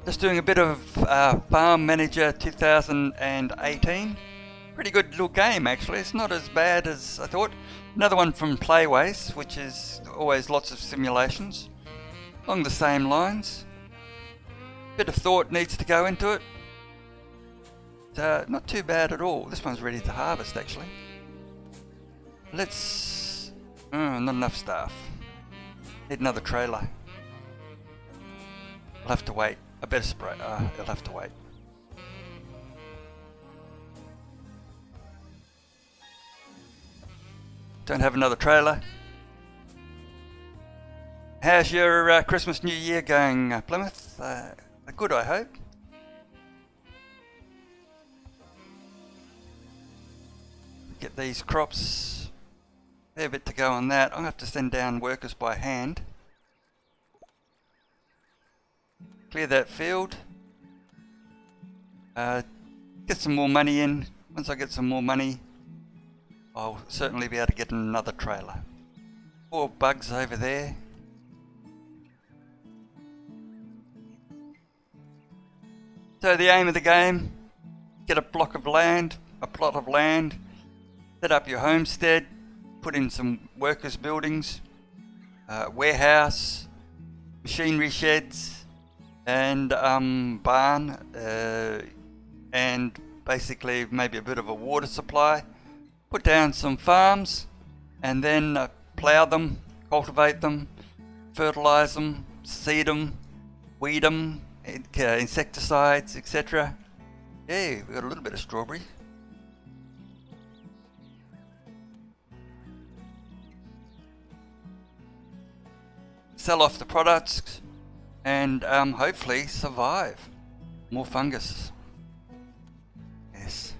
Speaker 1: Just doing a bit of Farm Manager 2018. Pretty good little game actually. It's not as bad as I thought. Another one from Playways, which is always lots of simulations along the same lines. Bit of thought needs to go into it. Not too bad at all. This one's ready to harvest actually. Let's... not enough staff. Need another trailer. I'll have to wait. I better spray. I'll have to wait. Don't have another trailer. How's your Christmas New Year going, Plymouth? Good, I hope. Get these crops. Fair bit to go on that. I'm going to have to send down workers by hand. Clear that field. Get some more money in. Once I get some more money, I'll certainly be able to get another trailer. 4 bugs over there. So the aim of the game, get a block of land, a plot of land, set up your homestead, put in some workers' buildings, warehouse, machinery sheds, and barn, and basically maybe a bit of a water supply. Put down some farms, and then plough them, cultivate them, fertilise them, seed them, weed them, insecticides, etc. Yeah, we got a little bit of strawberry. Sell off the products and hopefully survive. More fungus. Yes.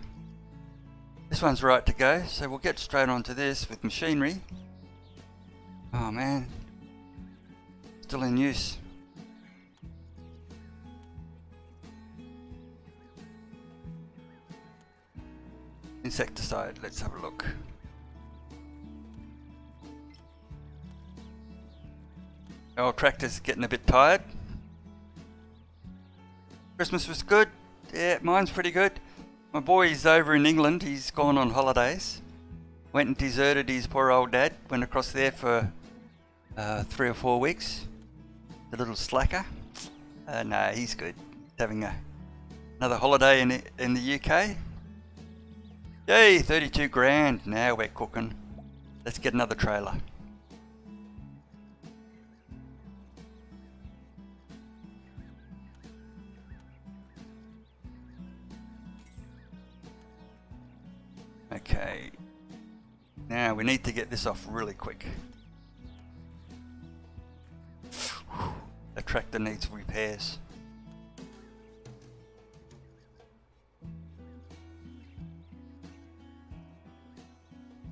Speaker 1: This one's right to go, so we'll get straight onto this with machinery. Oh man. Still in use. Insecticide, let's have a look. Our tractor's getting a bit tired. Christmas was good. Yeah, mine's pretty good. My boy's over in England, he's gone on holidays. Went and deserted his poor old dad. Went across there for 3 or 4 weeks. The little slacker. No, he's good. He's having another holiday in the UK. Yay, 32 grand. Now we're cooking. Let's get another trailer. Okay. Now we need to get this off really quick. The tractor needs repairs.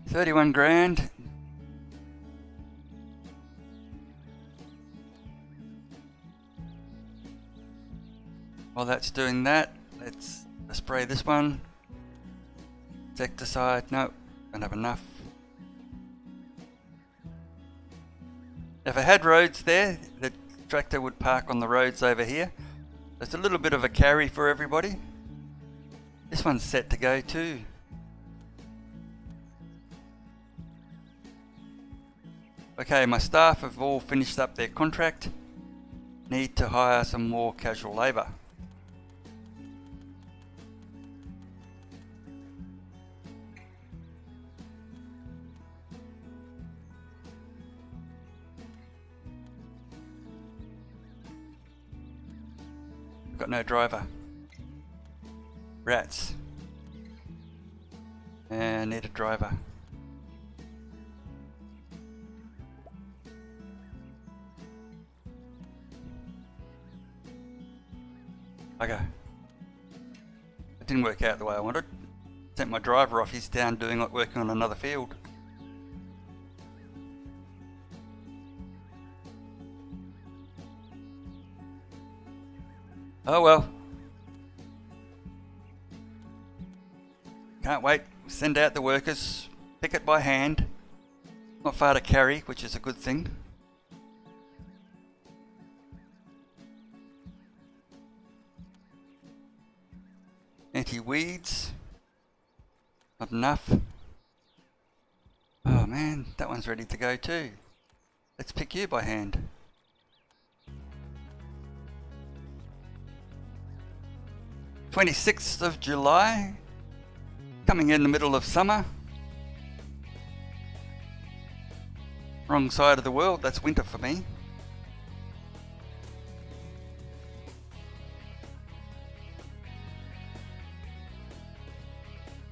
Speaker 1: $31 grand. While that's doing that, let's spray this one. Insecticide, no, don't have enough. If I had roads there, the tractor would park on the roads over here. There's a little bit of a carry for everybody. This one's set to go too. Okay, my staff have all finished up their contract. Need to hire some more casual labour. Got no driver. Rats. And need a driver. Okay. It didn't work out the way I wanted. Sent my driver off, he's down working on another field. Oh well. Can't wait. Send out the workers. Pick it by hand. Not far to carry, which is a good thing. Anti-weeds. Not enough. Oh man, that one's ready to go too. Let's pick you by hand. (26th of July), coming in the middle of summer. Wrong side of the world, that's winter for me.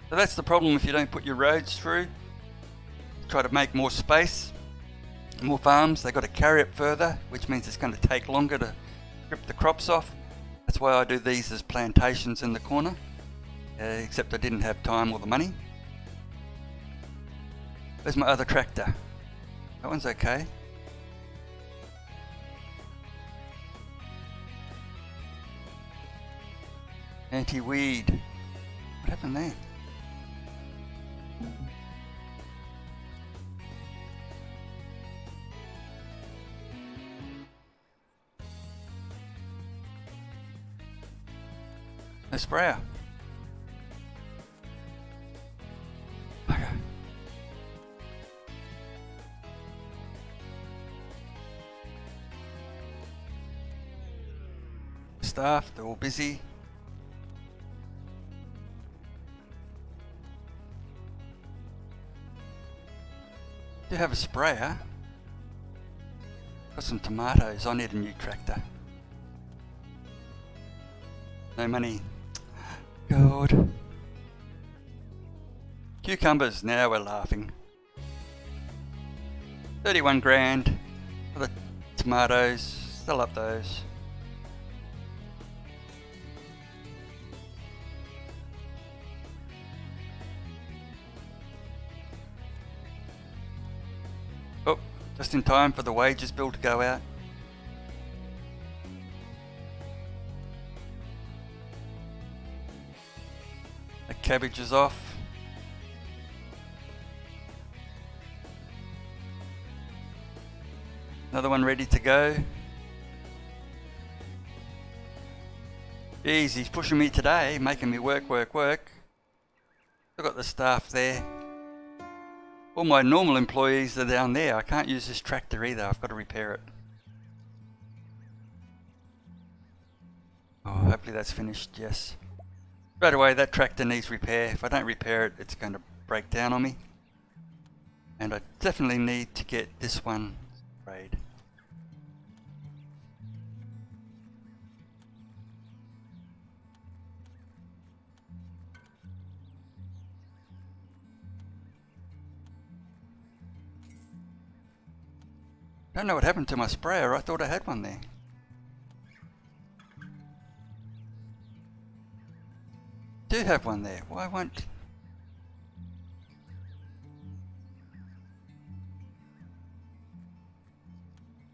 Speaker 1: So that's the problem if you don't put your roads through. Try to make more space, more farms, they've got to carry it further, which means it's going to take longer to strip the crops off. That's why I do these as plantations in the corner, except I didn't have time or the money. Where's my other tractor? That one's okay. Anti-weed. What happened there? No sprayer. Okay. Staff, they're all busy. Do have a sprayer. Got some tomatoes. I need a new tractor. No money. God. Cucumbers, now we're laughing. 31 grand for the tomatoes, still up those. Oh, just in time for the wages bill to go out. The cabbage is off. Another one ready to go. Jeez, he's pushing me today, making me work. I've got the staff there. All my normal employees are down there. I can't use this tractor either. I've got to repair it. Oh, hopefully that's finished, yes. Right away, that tractor needs repair. If I don't repair it, it's going to break down on me. And I definitely need to get this one sprayed. I don't know what happened to my sprayer. I thought I had one there. Do have one there. Why won't...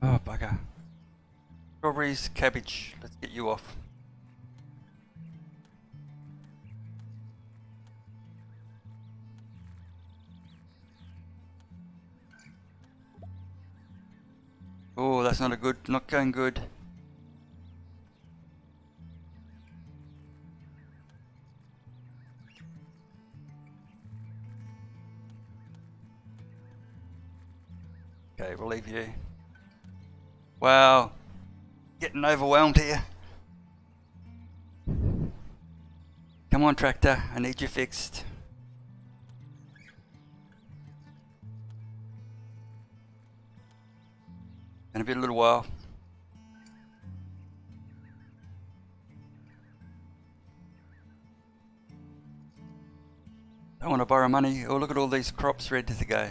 Speaker 1: Oh, bugger. Strawberries, cabbage. Let's get you off. Oh, that's not going good. Okay, we'll leave you. Wow, getting overwhelmed here. Come on, tractor, I need you fixed. Gonna be a little while. I want to borrow money. Oh, look at all these crops ready to go.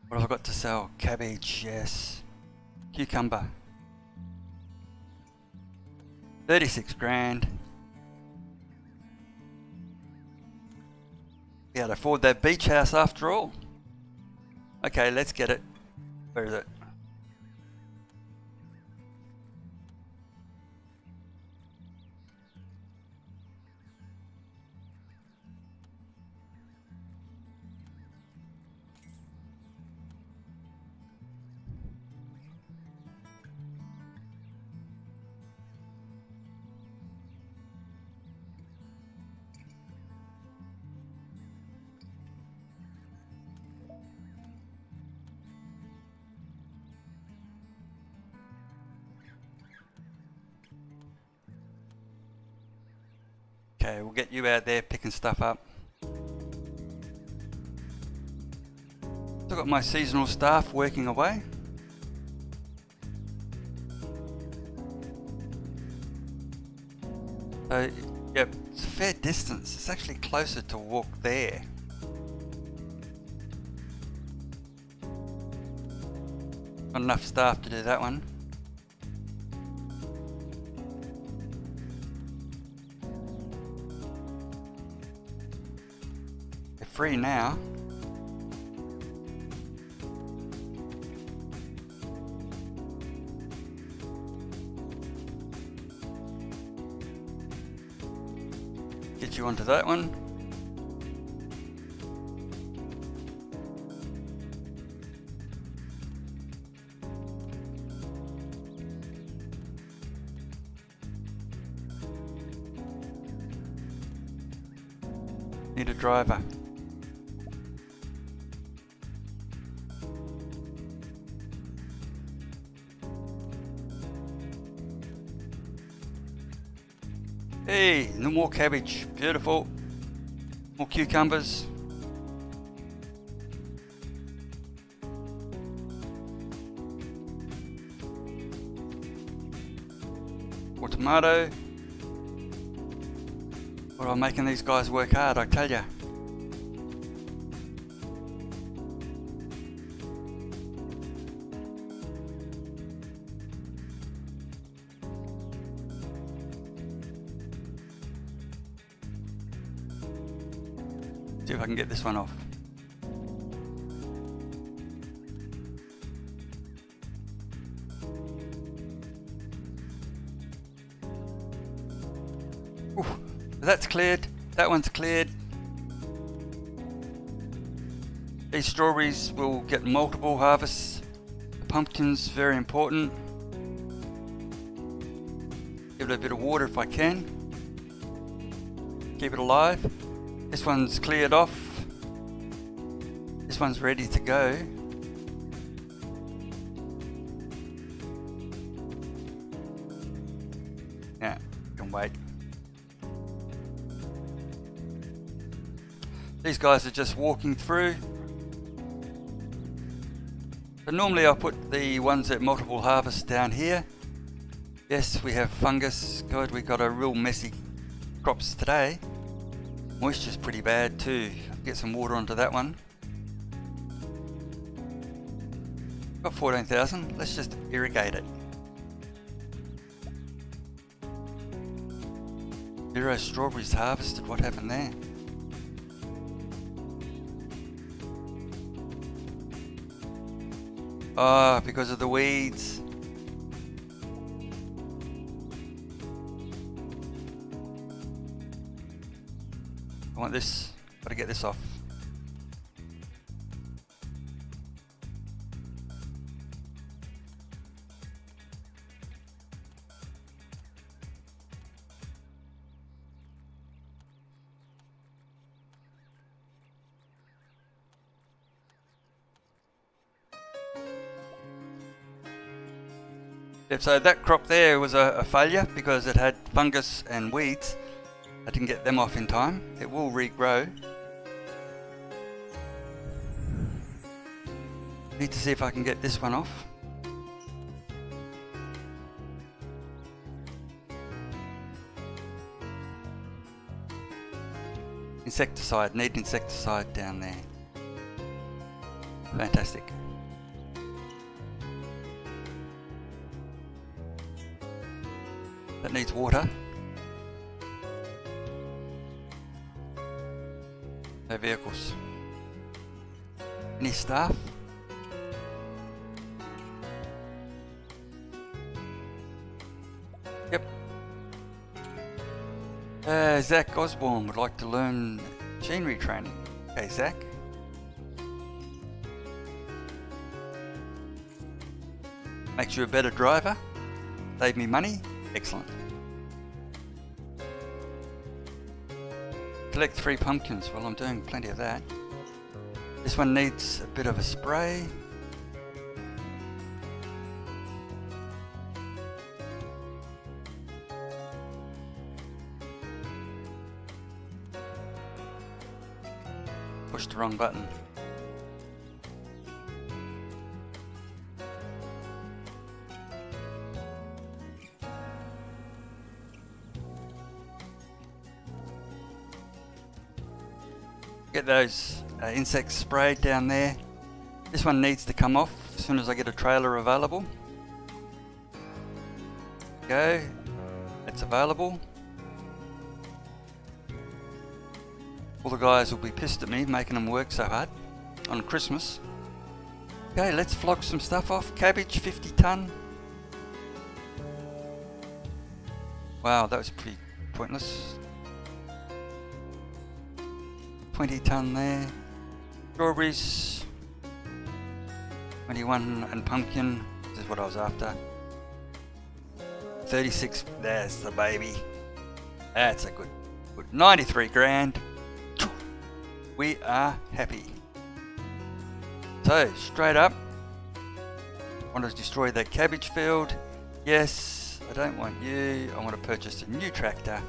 Speaker 1: What have I got to sell? Cabbage, yes. Cucumber. 36 grand. Be able to afford that beach house after all. Okay, let's get it. Where is it? Okay, we'll get you out there picking stuff up. Still got my seasonal staff working away. So, yep, it's a fair distance. It's actually closer to walk there. Not enough staff to do that one. Free now. Get you onto that one. Need a driver. Hey, no more cabbage. Beautiful. More cucumbers. More tomato. Well, I'm making these guys work hard, I tell ya. See if I can get this one off. Ooh, that's cleared. That one's cleared. These strawberries will get multiple harvests. The pumpkin's very important. Give it a bit of water if I can. Keep it alive. This one's cleared off. This one's ready to go. Yeah, can wait. These guys are just walking through. So normally I put the ones at multiple harvests down here. Yes, we have fungus. God, we got a real messy crops today. Moisture's pretty bad too. Get some water onto that one. Got 14,000. Let's just irrigate it. 0 strawberries harvested. What happened there? Ah, because of the weeds. I want this. Got to get this off. Yep, so that crop there was a failure because it had fungus and weeds. I didn't get them off in time. It will regrow. Need to see if I can get this one off. Insecticide, need insecticide down there. Fantastic. That needs water. No vehicles. Any staff? Yep. Zach Osborne would like to learn machinery training. Okay, Zach. Makes you a better driver. Save me money. Excellent. Collect 3 pumpkins. Well, I'm doing plenty of that. This one needs a bit of a spray. Pushed the wrong button. Get those insects sprayed down there. This one needs to come off as soon as I get a trailer available. Go. It's available. All the guys will be pissed at me making them work so hard on Christmas. Okay, let's flog some stuff off. Cabbage, 50 tonne. Wow, that was pretty pointless. 20 tonne there. Strawberries, 21, and pumpkin. This is what I was after. 36. There's the baby. That's a good 93 grand. We are happy. So straight up, want to destroy that cabbage field. Yes, I don't want you. I want to purchase a new tractor.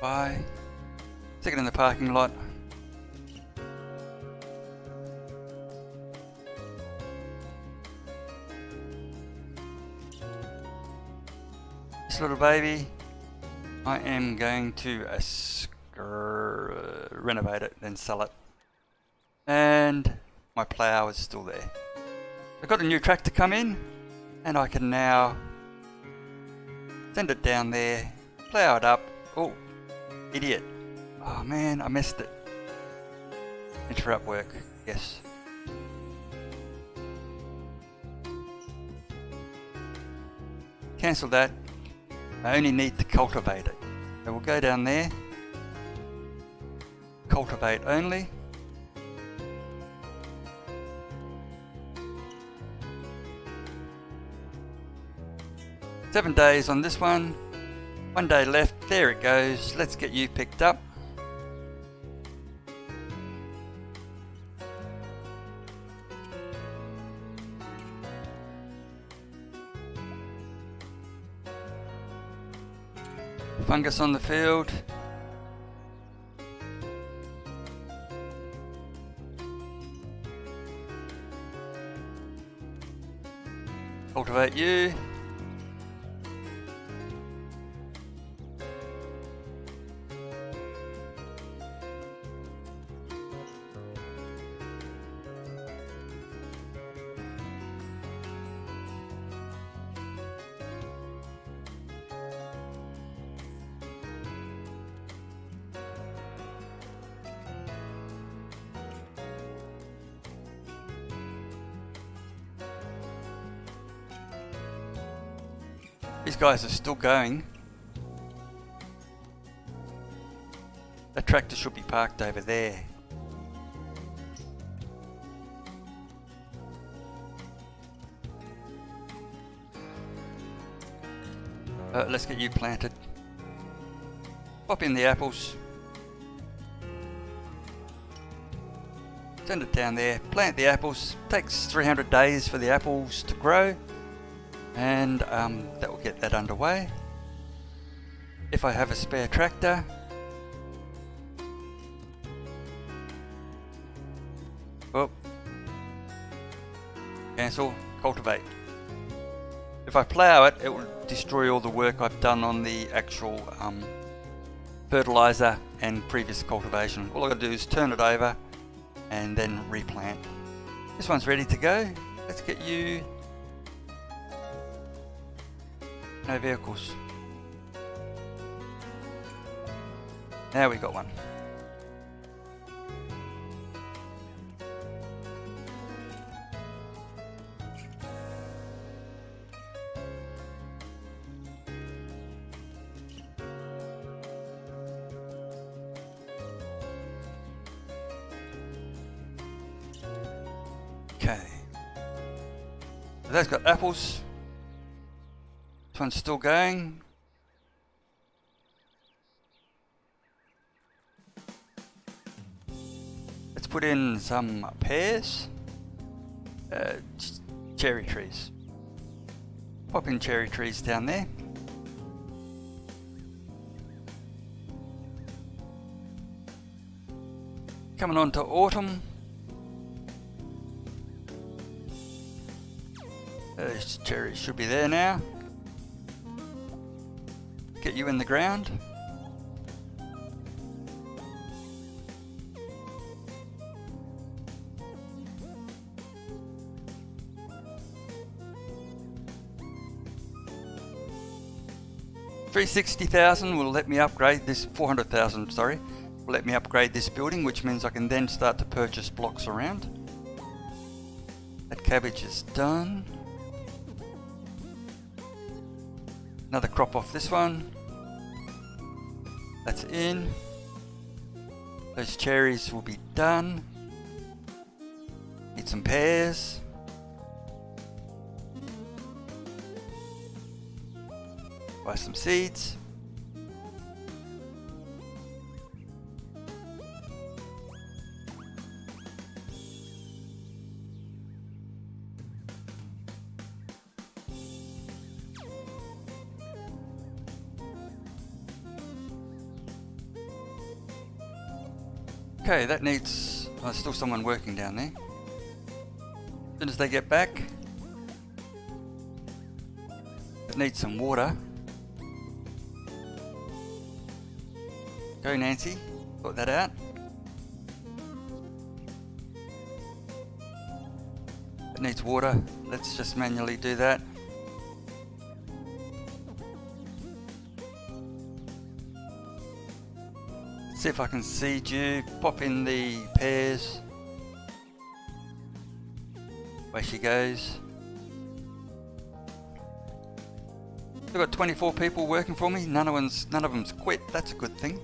Speaker 1: Bye. Stick it in the parking lot. this little baby, I am going to renovate it, then sell it. And my plough is still there. I've got a new tractor come in, and I can now send it down there, plough it up. Oh, idiot. Oh man, I missed it. Interrupt work, yes. Cancel that. I only need to cultivate it. So we'll go down there. Cultivate only. Seven days on this one. 1 day left. There it goes. Let's get you picked up. Fungus on the field. Cultivate you. These guys are still going. The tractor should be parked over there. Let's get you planted. Pop in the apples. Send it down there. Plant the apples. Takes 300 days for the apples to grow. And that will get that underway. If I have a spare tractor, oh, cancel, cultivate. If I plough it, it will destroy all the work I've done on the actual fertilizer and previous cultivation. All I've got to do is turn it over and then replant. This one's ready to go. Let's get you. No vehicles. Now we got one. Okay. So that's got apples. This one's still going. Let's put in some pears. Cherry trees. Pop in cherry trees down there. Coming on to autumn. Those cherries should be there now. Get you in the ground. $360,000 will let me upgrade this. 400,000, sorry, will let me upgrade this building, which means I can then start to purchase blocks around. That cabbage is done. Another crop off this one. That's in. Those cherries will be done. Need some pears. Buy some seeds. Okay, that needs... there's still someone working down there. As soon as they get back, it needs some water. Go Nancy, sort that out. It needs water, let's just manually do that. See if I can seed you, pop in the pears. Away she goes. I've got 24 people working for me, none of them's quit, that's a good thing.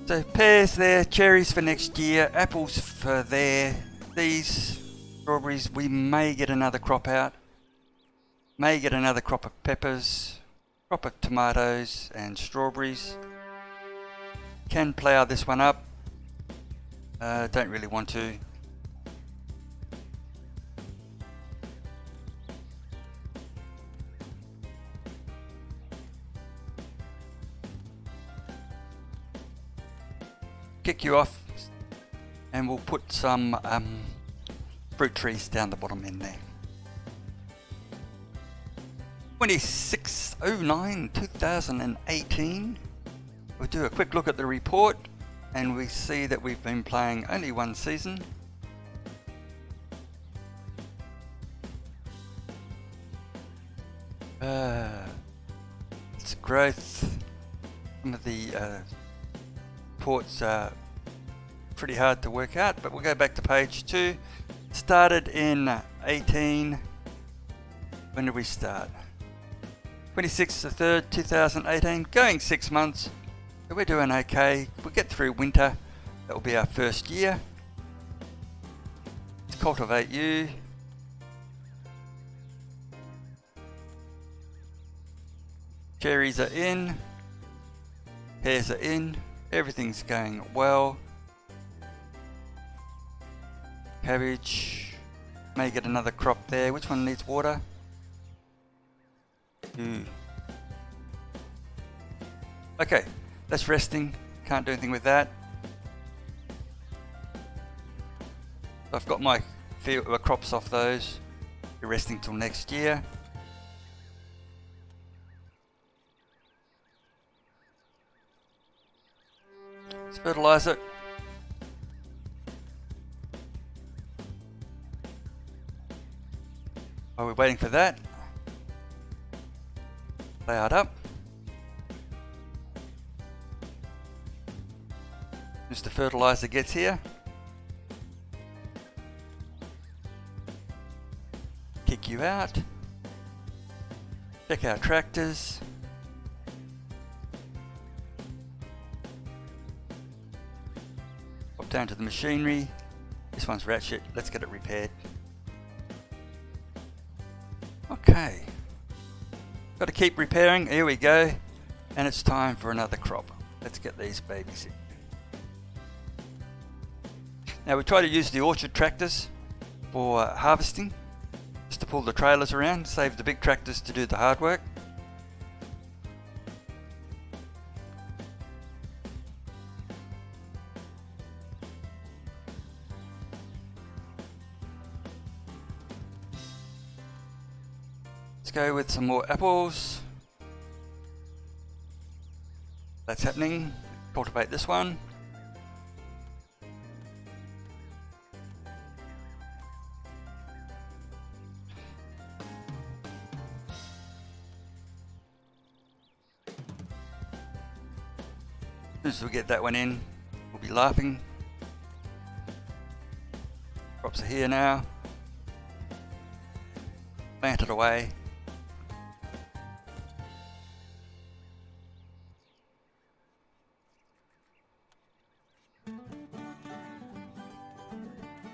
Speaker 1: So pears there, cherries for next year, apples for there, these strawberries, we may get another crop out. May get another crop of peppers, crop of tomatoes and strawberries. Can plough this one up, don't really want to. Kick you off and we'll put some fruit trees down the bottom end there. 26/09/2018. We'll do a quick look at the report and we see that we've been playing only one season. It's growth. Some of the reports are pretty hard to work out, but we'll go back to page 2. Started in 18. When did we start? 26/3/2018. Going 6 months. So we're doing okay. We'll get through winter. That will be our first year. Let's cultivate you. Cherries are in. Pears are in. Everything's going well. Cabbage. May get another crop there. Which one needs water? Okay, that's resting. Can't do anything with that. I've got my crops off those. Be resting till next year. Let's fertilise it. While we're waiting for that, lay it up. As the fertilizer gets here, kick you out. Check our tractors. Pop down to the machinery. This one's ratchet. Let's get it repaired. Okay. Got to keep repairing. Here we go. And it's time for another crop. Let's get these babies in. Now we try to use the orchard tractors for harvesting, just to pull the trailers around, save the big tractors to do the hard work. Let's go with some more apples. That's happening. Cultivate this one. As soon as we get that one in, we'll be laughing. Crops are here now. Plant it away.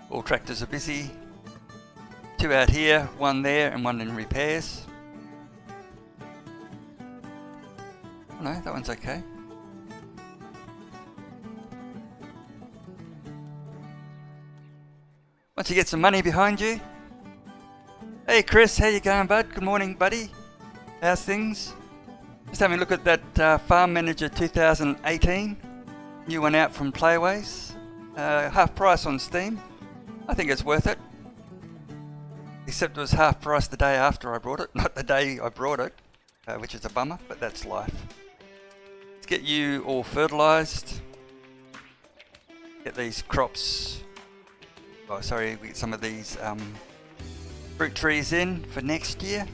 Speaker 1: All tractors are busy. 2 out here, 1 there, and 1 in repairs. Oh no, that one's okay. Once you get some money behind you. Hey Chris, how you going, bud? Good morning, buddy. How's things? Just having a look at that Farm Manager 2018. New one out from Playways. Half price on Steam. I think it's worth it. Except it was half price the day after I brought it, not the day I brought it, which is a bummer, but that's life. get you all fertilized. Get these crops, oh sorry, we get some of these fruit trees in for next year.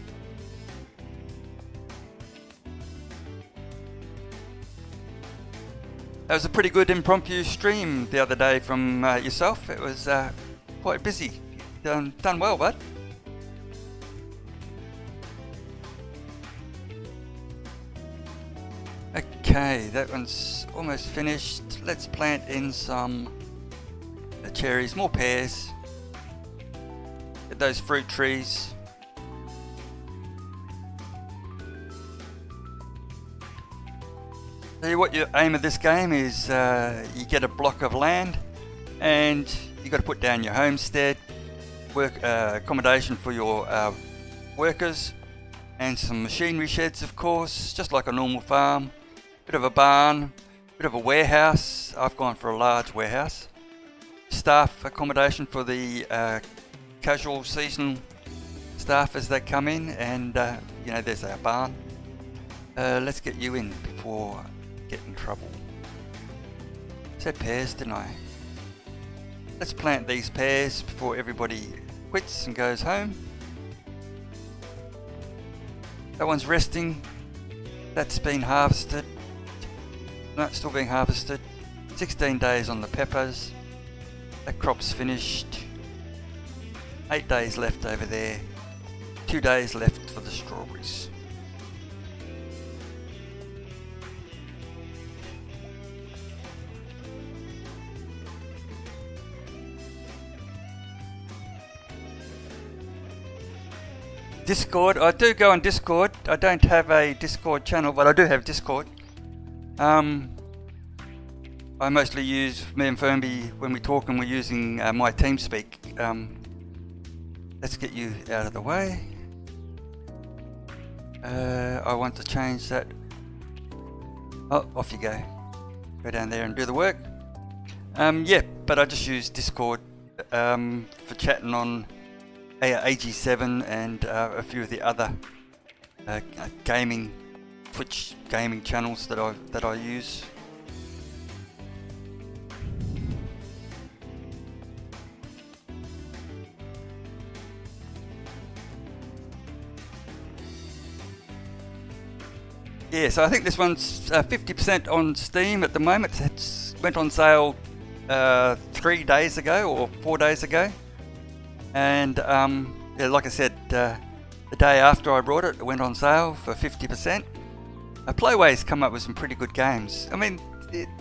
Speaker 1: That was a pretty good impromptu stream the other day from yourself. It was quite busy. Done well, bud. Okay, that one's almost finished. Let's plant in some cherries, more pears. Get those fruit trees. Tell you what, your aim of this game is you get a block of land and you got to put down your homestead, accommodation for your workers, and some machinery sheds, of course, just like a normal farm. Bit of a barn, bit of a warehouse. I've gone for a large warehouse. Staff accommodation for the casual seasonal staff as they come in, and you know, there's our barn. Let's get you in before I get in trouble. I said pears, didn't I? Let's plant these pears before everybody quits and goes home. That one's resting. That's been harvested. No, it's still being harvested. 16 days on the peppers. That crop's finished. 8 days left over there. 2 days left for the strawberries. Discord, I do go on Discord. I don't have a Discord channel, but I do have Discord. I mostly use, me and Firmbie, when we talk and we're using my TeamSpeak. Let's get you out of the way. I want to change that. Oh, off you go. Go down there and do the work. Yeah, but I just use Discord for chatting on AG7 and a few of the other Twitch gaming channels that I use. Yeah, so I think this one's 50% on Steam at the moment. It went on sale 3 days ago or 4 days ago, and yeah, like I said, the day after I brought it, it went on sale for 50%. Playways come up with some pretty good games. I mean,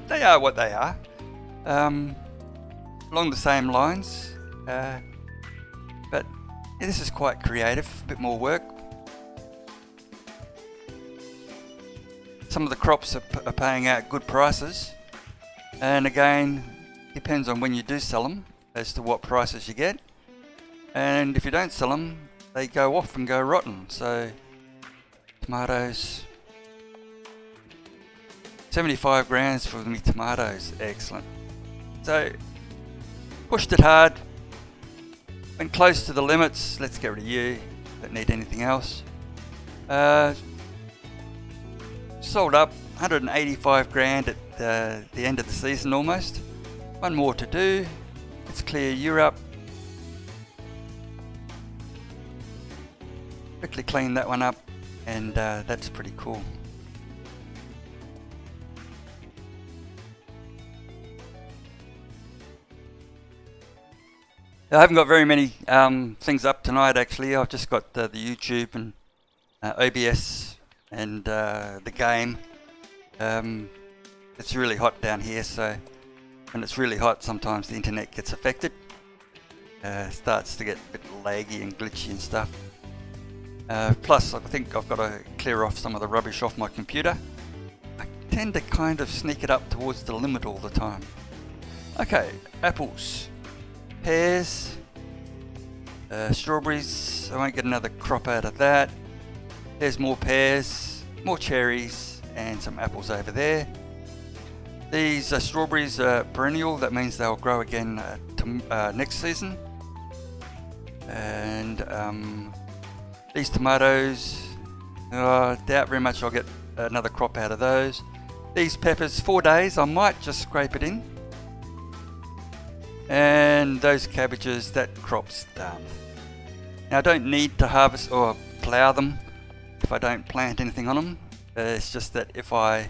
Speaker 1: they are what they are, along the same lines, but yeah, this is quite creative, a bit more work. Some of the crops are paying out good prices, and again, depends on when you do sell them as to what prices you get, and if you don't sell them, they go off and go rotten. So tomatoes, 75 grams for me tomatoes, excellent. So pushed it hard, went close to the limits. Let's get rid of you, don't need anything else. Sold up 185 grand at the end of the season almost. One more to do. Let's clear you up. Quickly clean that one up, and that's pretty cool. I haven't got very many things up tonight actually. I've just got the YouTube and OBS and the game. It's really hot down here, so when it's really hot sometimes the internet gets affected. Starts to get a bit laggy and glitchy and stuff. Plus I think I've got to clear off some of the rubbish off my computer. I tend to kind of sneak it up towards the limit all the time. Okay, apples, pears, strawberries. I won't get another crop out of that. There's more pears, more cherries, and some apples over there. These strawberries are perennial, that means they'll grow again next season. And these tomatoes, I doubt very much I'll get another crop out of those. These peppers, 4 days, I might just scrape it in. And those cabbages, that crop's done. Now I don't need to harvest or plough them if I don't plant anything on them. It's just that if I...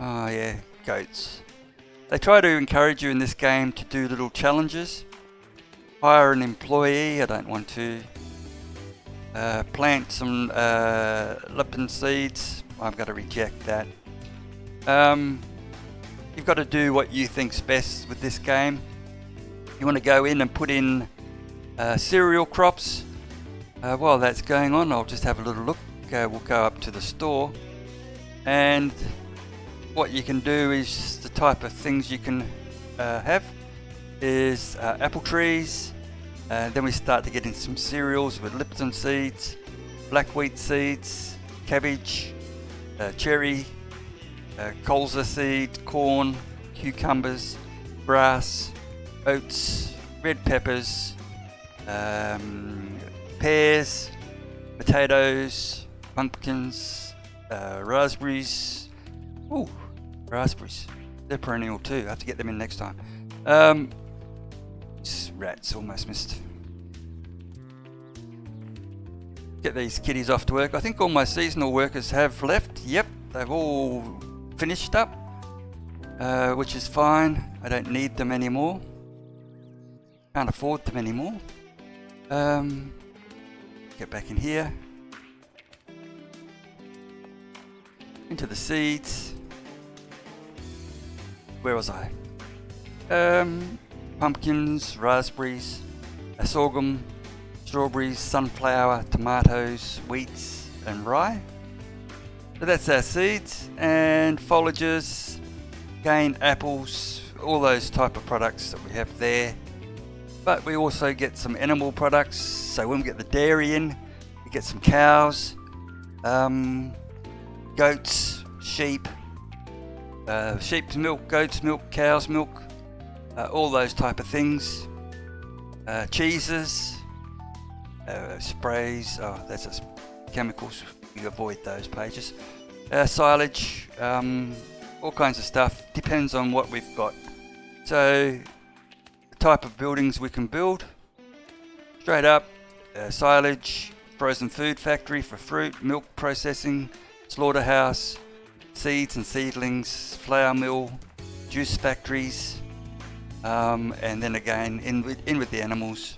Speaker 1: Oh yeah, goats. They try to encourage you in this game to do little challenges. Hire an employee, I don't want to. Plant some Lipton seeds, I've got to reject that. You've got to do what you think's best with this game. You want to go in and put in cereal crops. While that's going on, I'll just have a little look. We'll go up to the store, and what you can do is the type of things you can have is apple trees. Then we start to get in some cereals with Lipton seeds, black wheat seeds, cabbage, cherry, colza seed, corn, cucumbers, grass, oats, red peppers, pears, potatoes, pumpkins, raspberries. Ooh, raspberries. They're perennial too. I have to get them in next time. Rats, almost missed. Get these kitties off to work. I think all my seasonal workers have left. Yep, they've all finished up, which is fine. I don't need them anymore. Can't afford them anymore. Get back in here. Into the seeds. Where was I? Pumpkins, raspberries, sorghum, strawberries, sunflower, tomatoes, wheats and rye. So that's our seeds and foliages, again apples, all those type of products that we have there. But we also get some animal products, so when we get the dairy in, we get some cows, goats, sheep, sheep's milk, goat's milk, cow's milk, all those type of things, cheeses, sprays, oh that's just chemicals, you avoid those pages, silage, all kinds of stuff, depends on what we've got. So the type of buildings we can build, straight up, silage, frozen food factory for fruit, milk processing, slaughterhouse, seeds and seedlings, flour mill, juice factories, and then again in with the animals,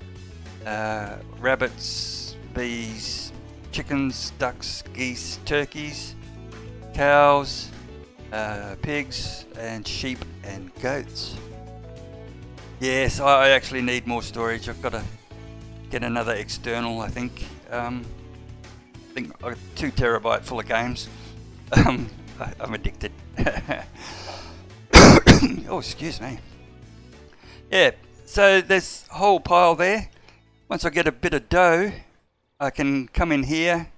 Speaker 1: rabbits, bees, chickens, ducks, geese, turkeys, cows, pigs and sheep and goats. Yes, I actually need more storage. I've got to get another external, I think. I think I've got 2 terabyte full of games. I'm addicted. Oh, excuse me. Yeah, so there's a whole pile there. Once I get a bit of dough, I can come in here,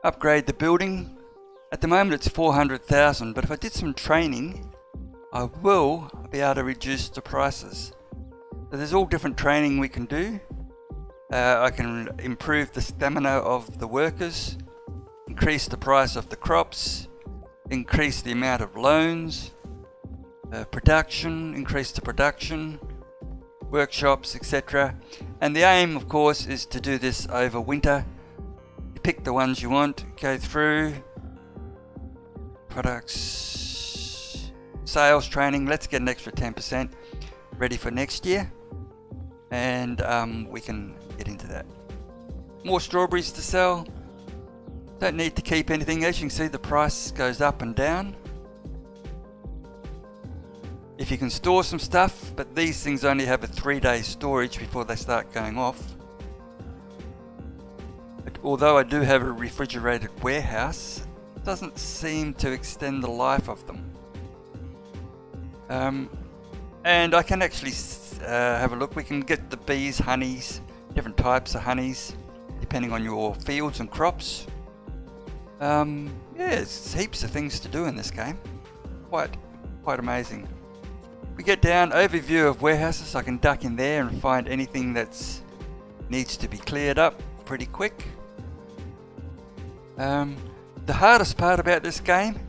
Speaker 1: upgrade the building. At the moment it's 400,000, but if I did some training, I will be able to reduce the prices. So there's all different training we can do. I can improve the stamina of the workers, increase the price of the crops, increase the amount of loans, production, increase the production, workshops, etc. And the aim, of course, is to do this over winter. You pick the ones you want, go through, products, sales training, let's get an extra 10% ready for next year, and we can get into that. More strawberries to sell. Don't need to keep anything. As you can see, the price goes up and down. If you can store some stuff, but these things only have a 3-day storage before they start going off. But although I do have a refrigerated warehouse, it doesn't seem to extend the life of them. And I can actually have a look. We can get the bees, honeys, different types of honeys, depending on your fields and crops. Yeah, there's heaps of things to do in this game. Quite amazing. We get down, overview of warehouses. I can duck in there and find anything that's needs to be cleared up pretty quick. The hardest part about this game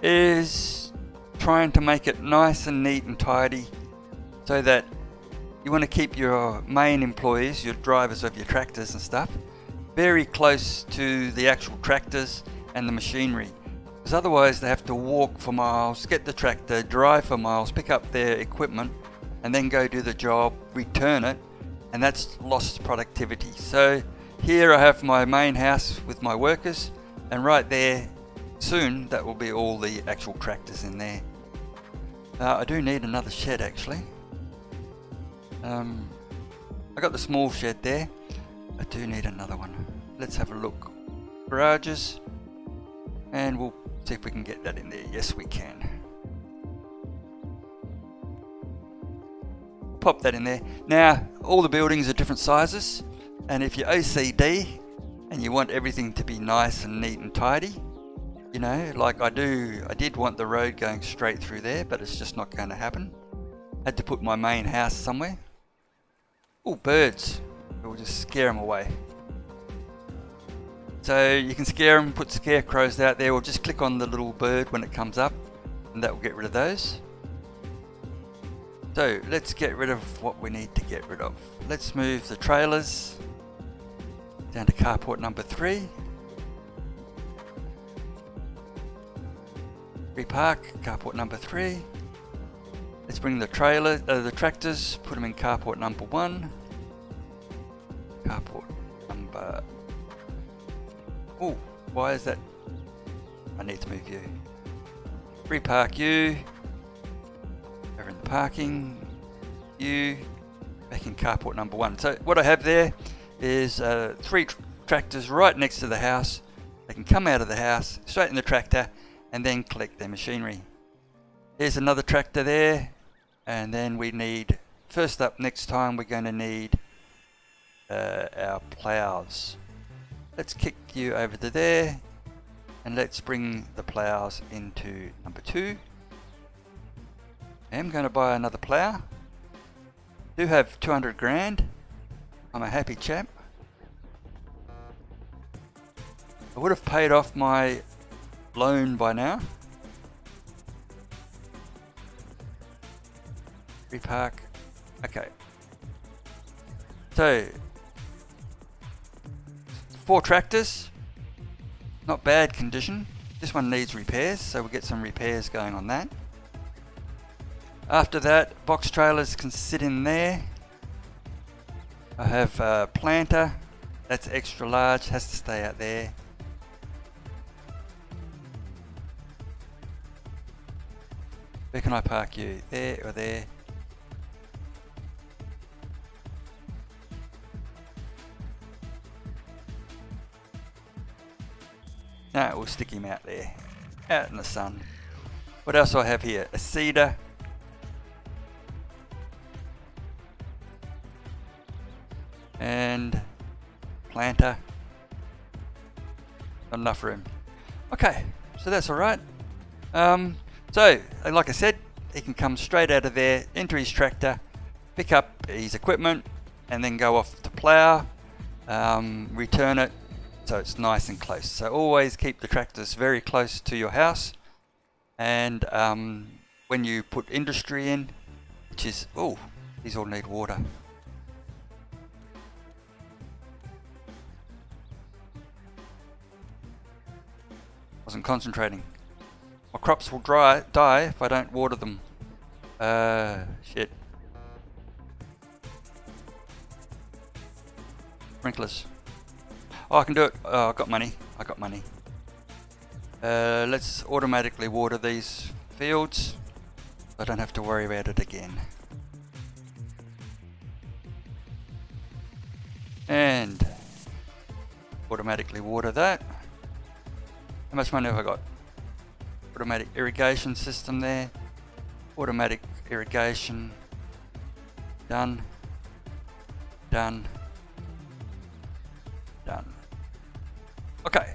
Speaker 1: is trying to make it nice and neat and tidy, so that you want to keep your main employees, your drivers of your tractors and stuff, very close to the actual tractors and the machinery, because otherwise they have to walk for miles, get the tractor, drive for miles, pick up their equipment, and then go do the job, return it, and that's lost productivity. So here I have my main house with my workers, and right there soon that will be all the actual tractors in there. I do need another shed actually. I got the small shed there. I do need another one. Let's have a look. Garages, and we'll see if we can get that in there. Yes, we can. Pop that in there. Now, all the buildings are different sizes, and if you're OCD and you want everything to be nice and neat and tidy, you know, like I did want the road going straight through there, but it's just not going to happen. Had to put my main house somewhere. Oh, birds. We'll just scare them away. So you can scare them, put scarecrows out there, or just click on the little bird when it comes up, and that will get rid of those. So let's get rid of what we need to get rid of. Let's move the trailers down to carport number 3. Repark, carport number 3. Let's bring the the tractors, put them in carport number 1. Carport number... Oh, why is that? I need to move you. Repark you. Over in the parking. You. Back in carport number 1. So what I have there is 3 tractors right next to the house. They can come out of the house, straight in the tractor, and then collect their machinery. Here's another tractor there. And then we need, first up next time, we're going to need our plows. Let's kick you over to there, and let's bring the plows into number 2. I am going to buy another plow. Do have 200 grand. I'm a happy chap. I would have paid off my loan by now. Repark. Okay. So 4 tractors. Not bad condition. This one needs repairs, so we'll get some repairs going on that. After that, box trailers can sit in there. I have a planter. That's extra large. Has to stay out there. Where can I park you? There or there? No, we'll stick him out there, out in the sun. What else do I have here? A cedar. And planter. Not enough room. Okay, so that's alright. So, like I said, he can come straight out of there, into his tractor, pick up his equipment, and then go off to plough, return it, so it's nice and close. So always keep the tractors very close to your house, and when you put industry in, which is, oh, these all need water. Wasn't concentrating. My crops will die if I don't water them. Shit. Sprinklers. Oh, I can do it. Oh, I got money. I got money. Let's automatically water these fields. I don't have to worry about it again. And automatically water that. How much money have I got? Automatic irrigation system there. Automatic irrigation. Done. Done. Done. Okay.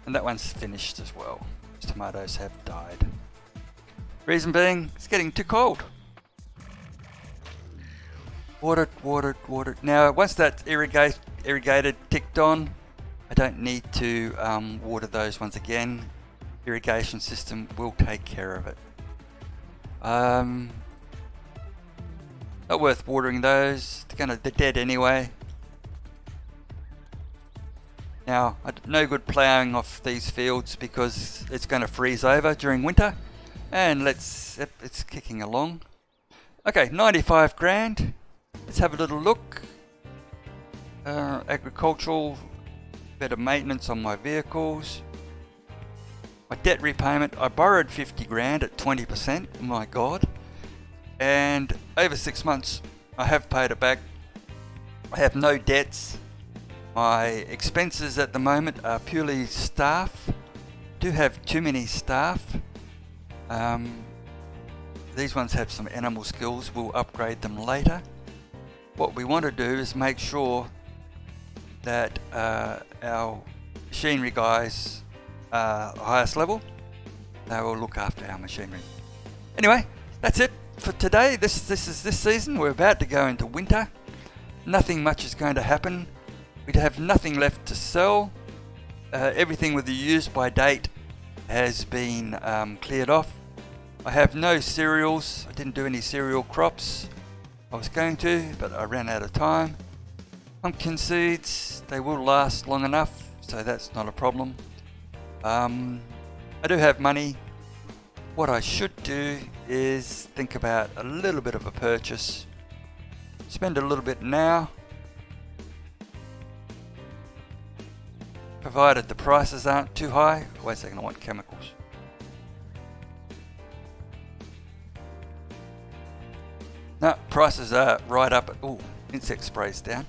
Speaker 1: And that one's finished as well. These tomatoes have died. Reason being, it's getting too cold. Watered, watered, watered. Now, once that's irrigated, ticked on, I don't need to water those ones again. Irrigation system will take care of it. Not worth watering those. They're dead anyway. Now, no good ploughing off these fields because it's going to freeze over during winter. And it's kicking along. Okay, 95 grand. Let's have a little look. Agricultural, better maintenance on my vehicles. My debt repayment, I borrowed 50 grand at 20%, my God. And over 6 months, I have paid it back. I have no debts. My expenses at the moment are purely staff. Do have too many staff. These ones have some animal skills. We'll upgrade them later. What we want to do is make sure that our machinery guys are highest level. They will look after our machinery. Anyway, that's it for today. This season. We're about to go into winter. Nothing much is going to happen. We have nothing left to sell. Everything with the use by date has been cleared off. I have no cereals. I didn't do any cereal crops. I was going to, but I ran out of time. Pumpkin seeds, they will last long enough, so that's not a problem. I do have money. What I should do is think about a little bit of a purchase. Spend a little bit now, provided the prices aren't too high. Wait a second, I want chemicals. No, prices are right up at, ooh, insect sprays down.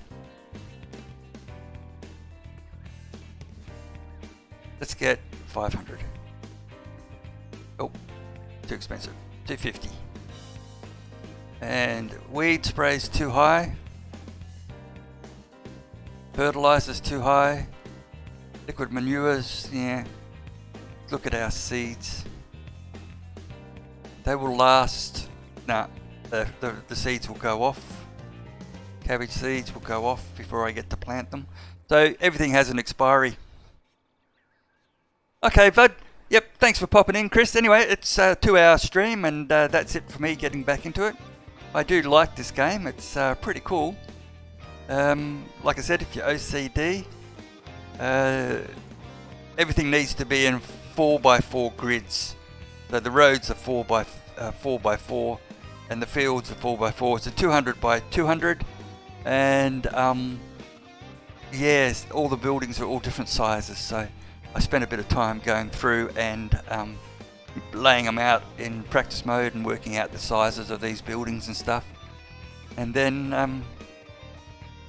Speaker 1: Let's get 500. Oh, too expensive. 250. And weed sprays too high. Fertilizers too high. Liquid manures, yeah. Look at our seeds. They will last. Nah, the seeds will go off. Cabbage seeds will go off before I get to plant them. So everything has an expiry. Okay, bud. Yep, thanks for popping in, Chris. Anyway, it's a 2-hour stream, and that's it for me getting back into it. I do like this game. It's pretty cool. Like I said, if you're OCD, everything needs to be in 4x4 grids. So the roads are 4x4, and the fields are 4x4. So 200 by 200, and yes, all the buildings are all different sizes. So I spent a bit of time going through and laying them out in practice mode and working out the sizes of these buildings and stuff. And then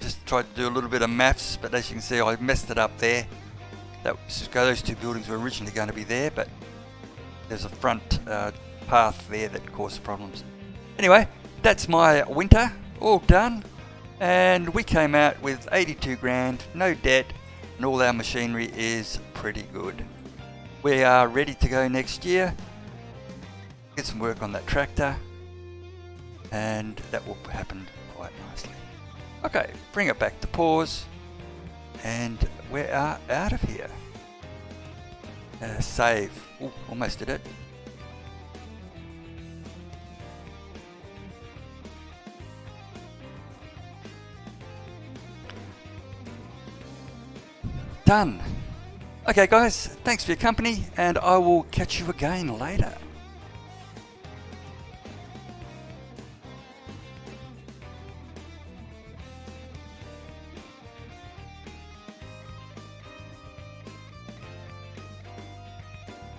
Speaker 1: just tried to do a little bit of maths, but as you can see, I messed it up there. Those two buildings were originally going to be there, but there's a front path there that caused problems. Anyway, that's my winter all done, and we came out with 82 grand, no debt, and all our machinery is pretty good. We are ready to go next year. Get some work on that tractor, and that will happen quite nicely. Okay, bring it back to pause, and we are out of here. Save. Ooh, almost did it. Done. Okay guys, thanks for your company, and I will catch you again later.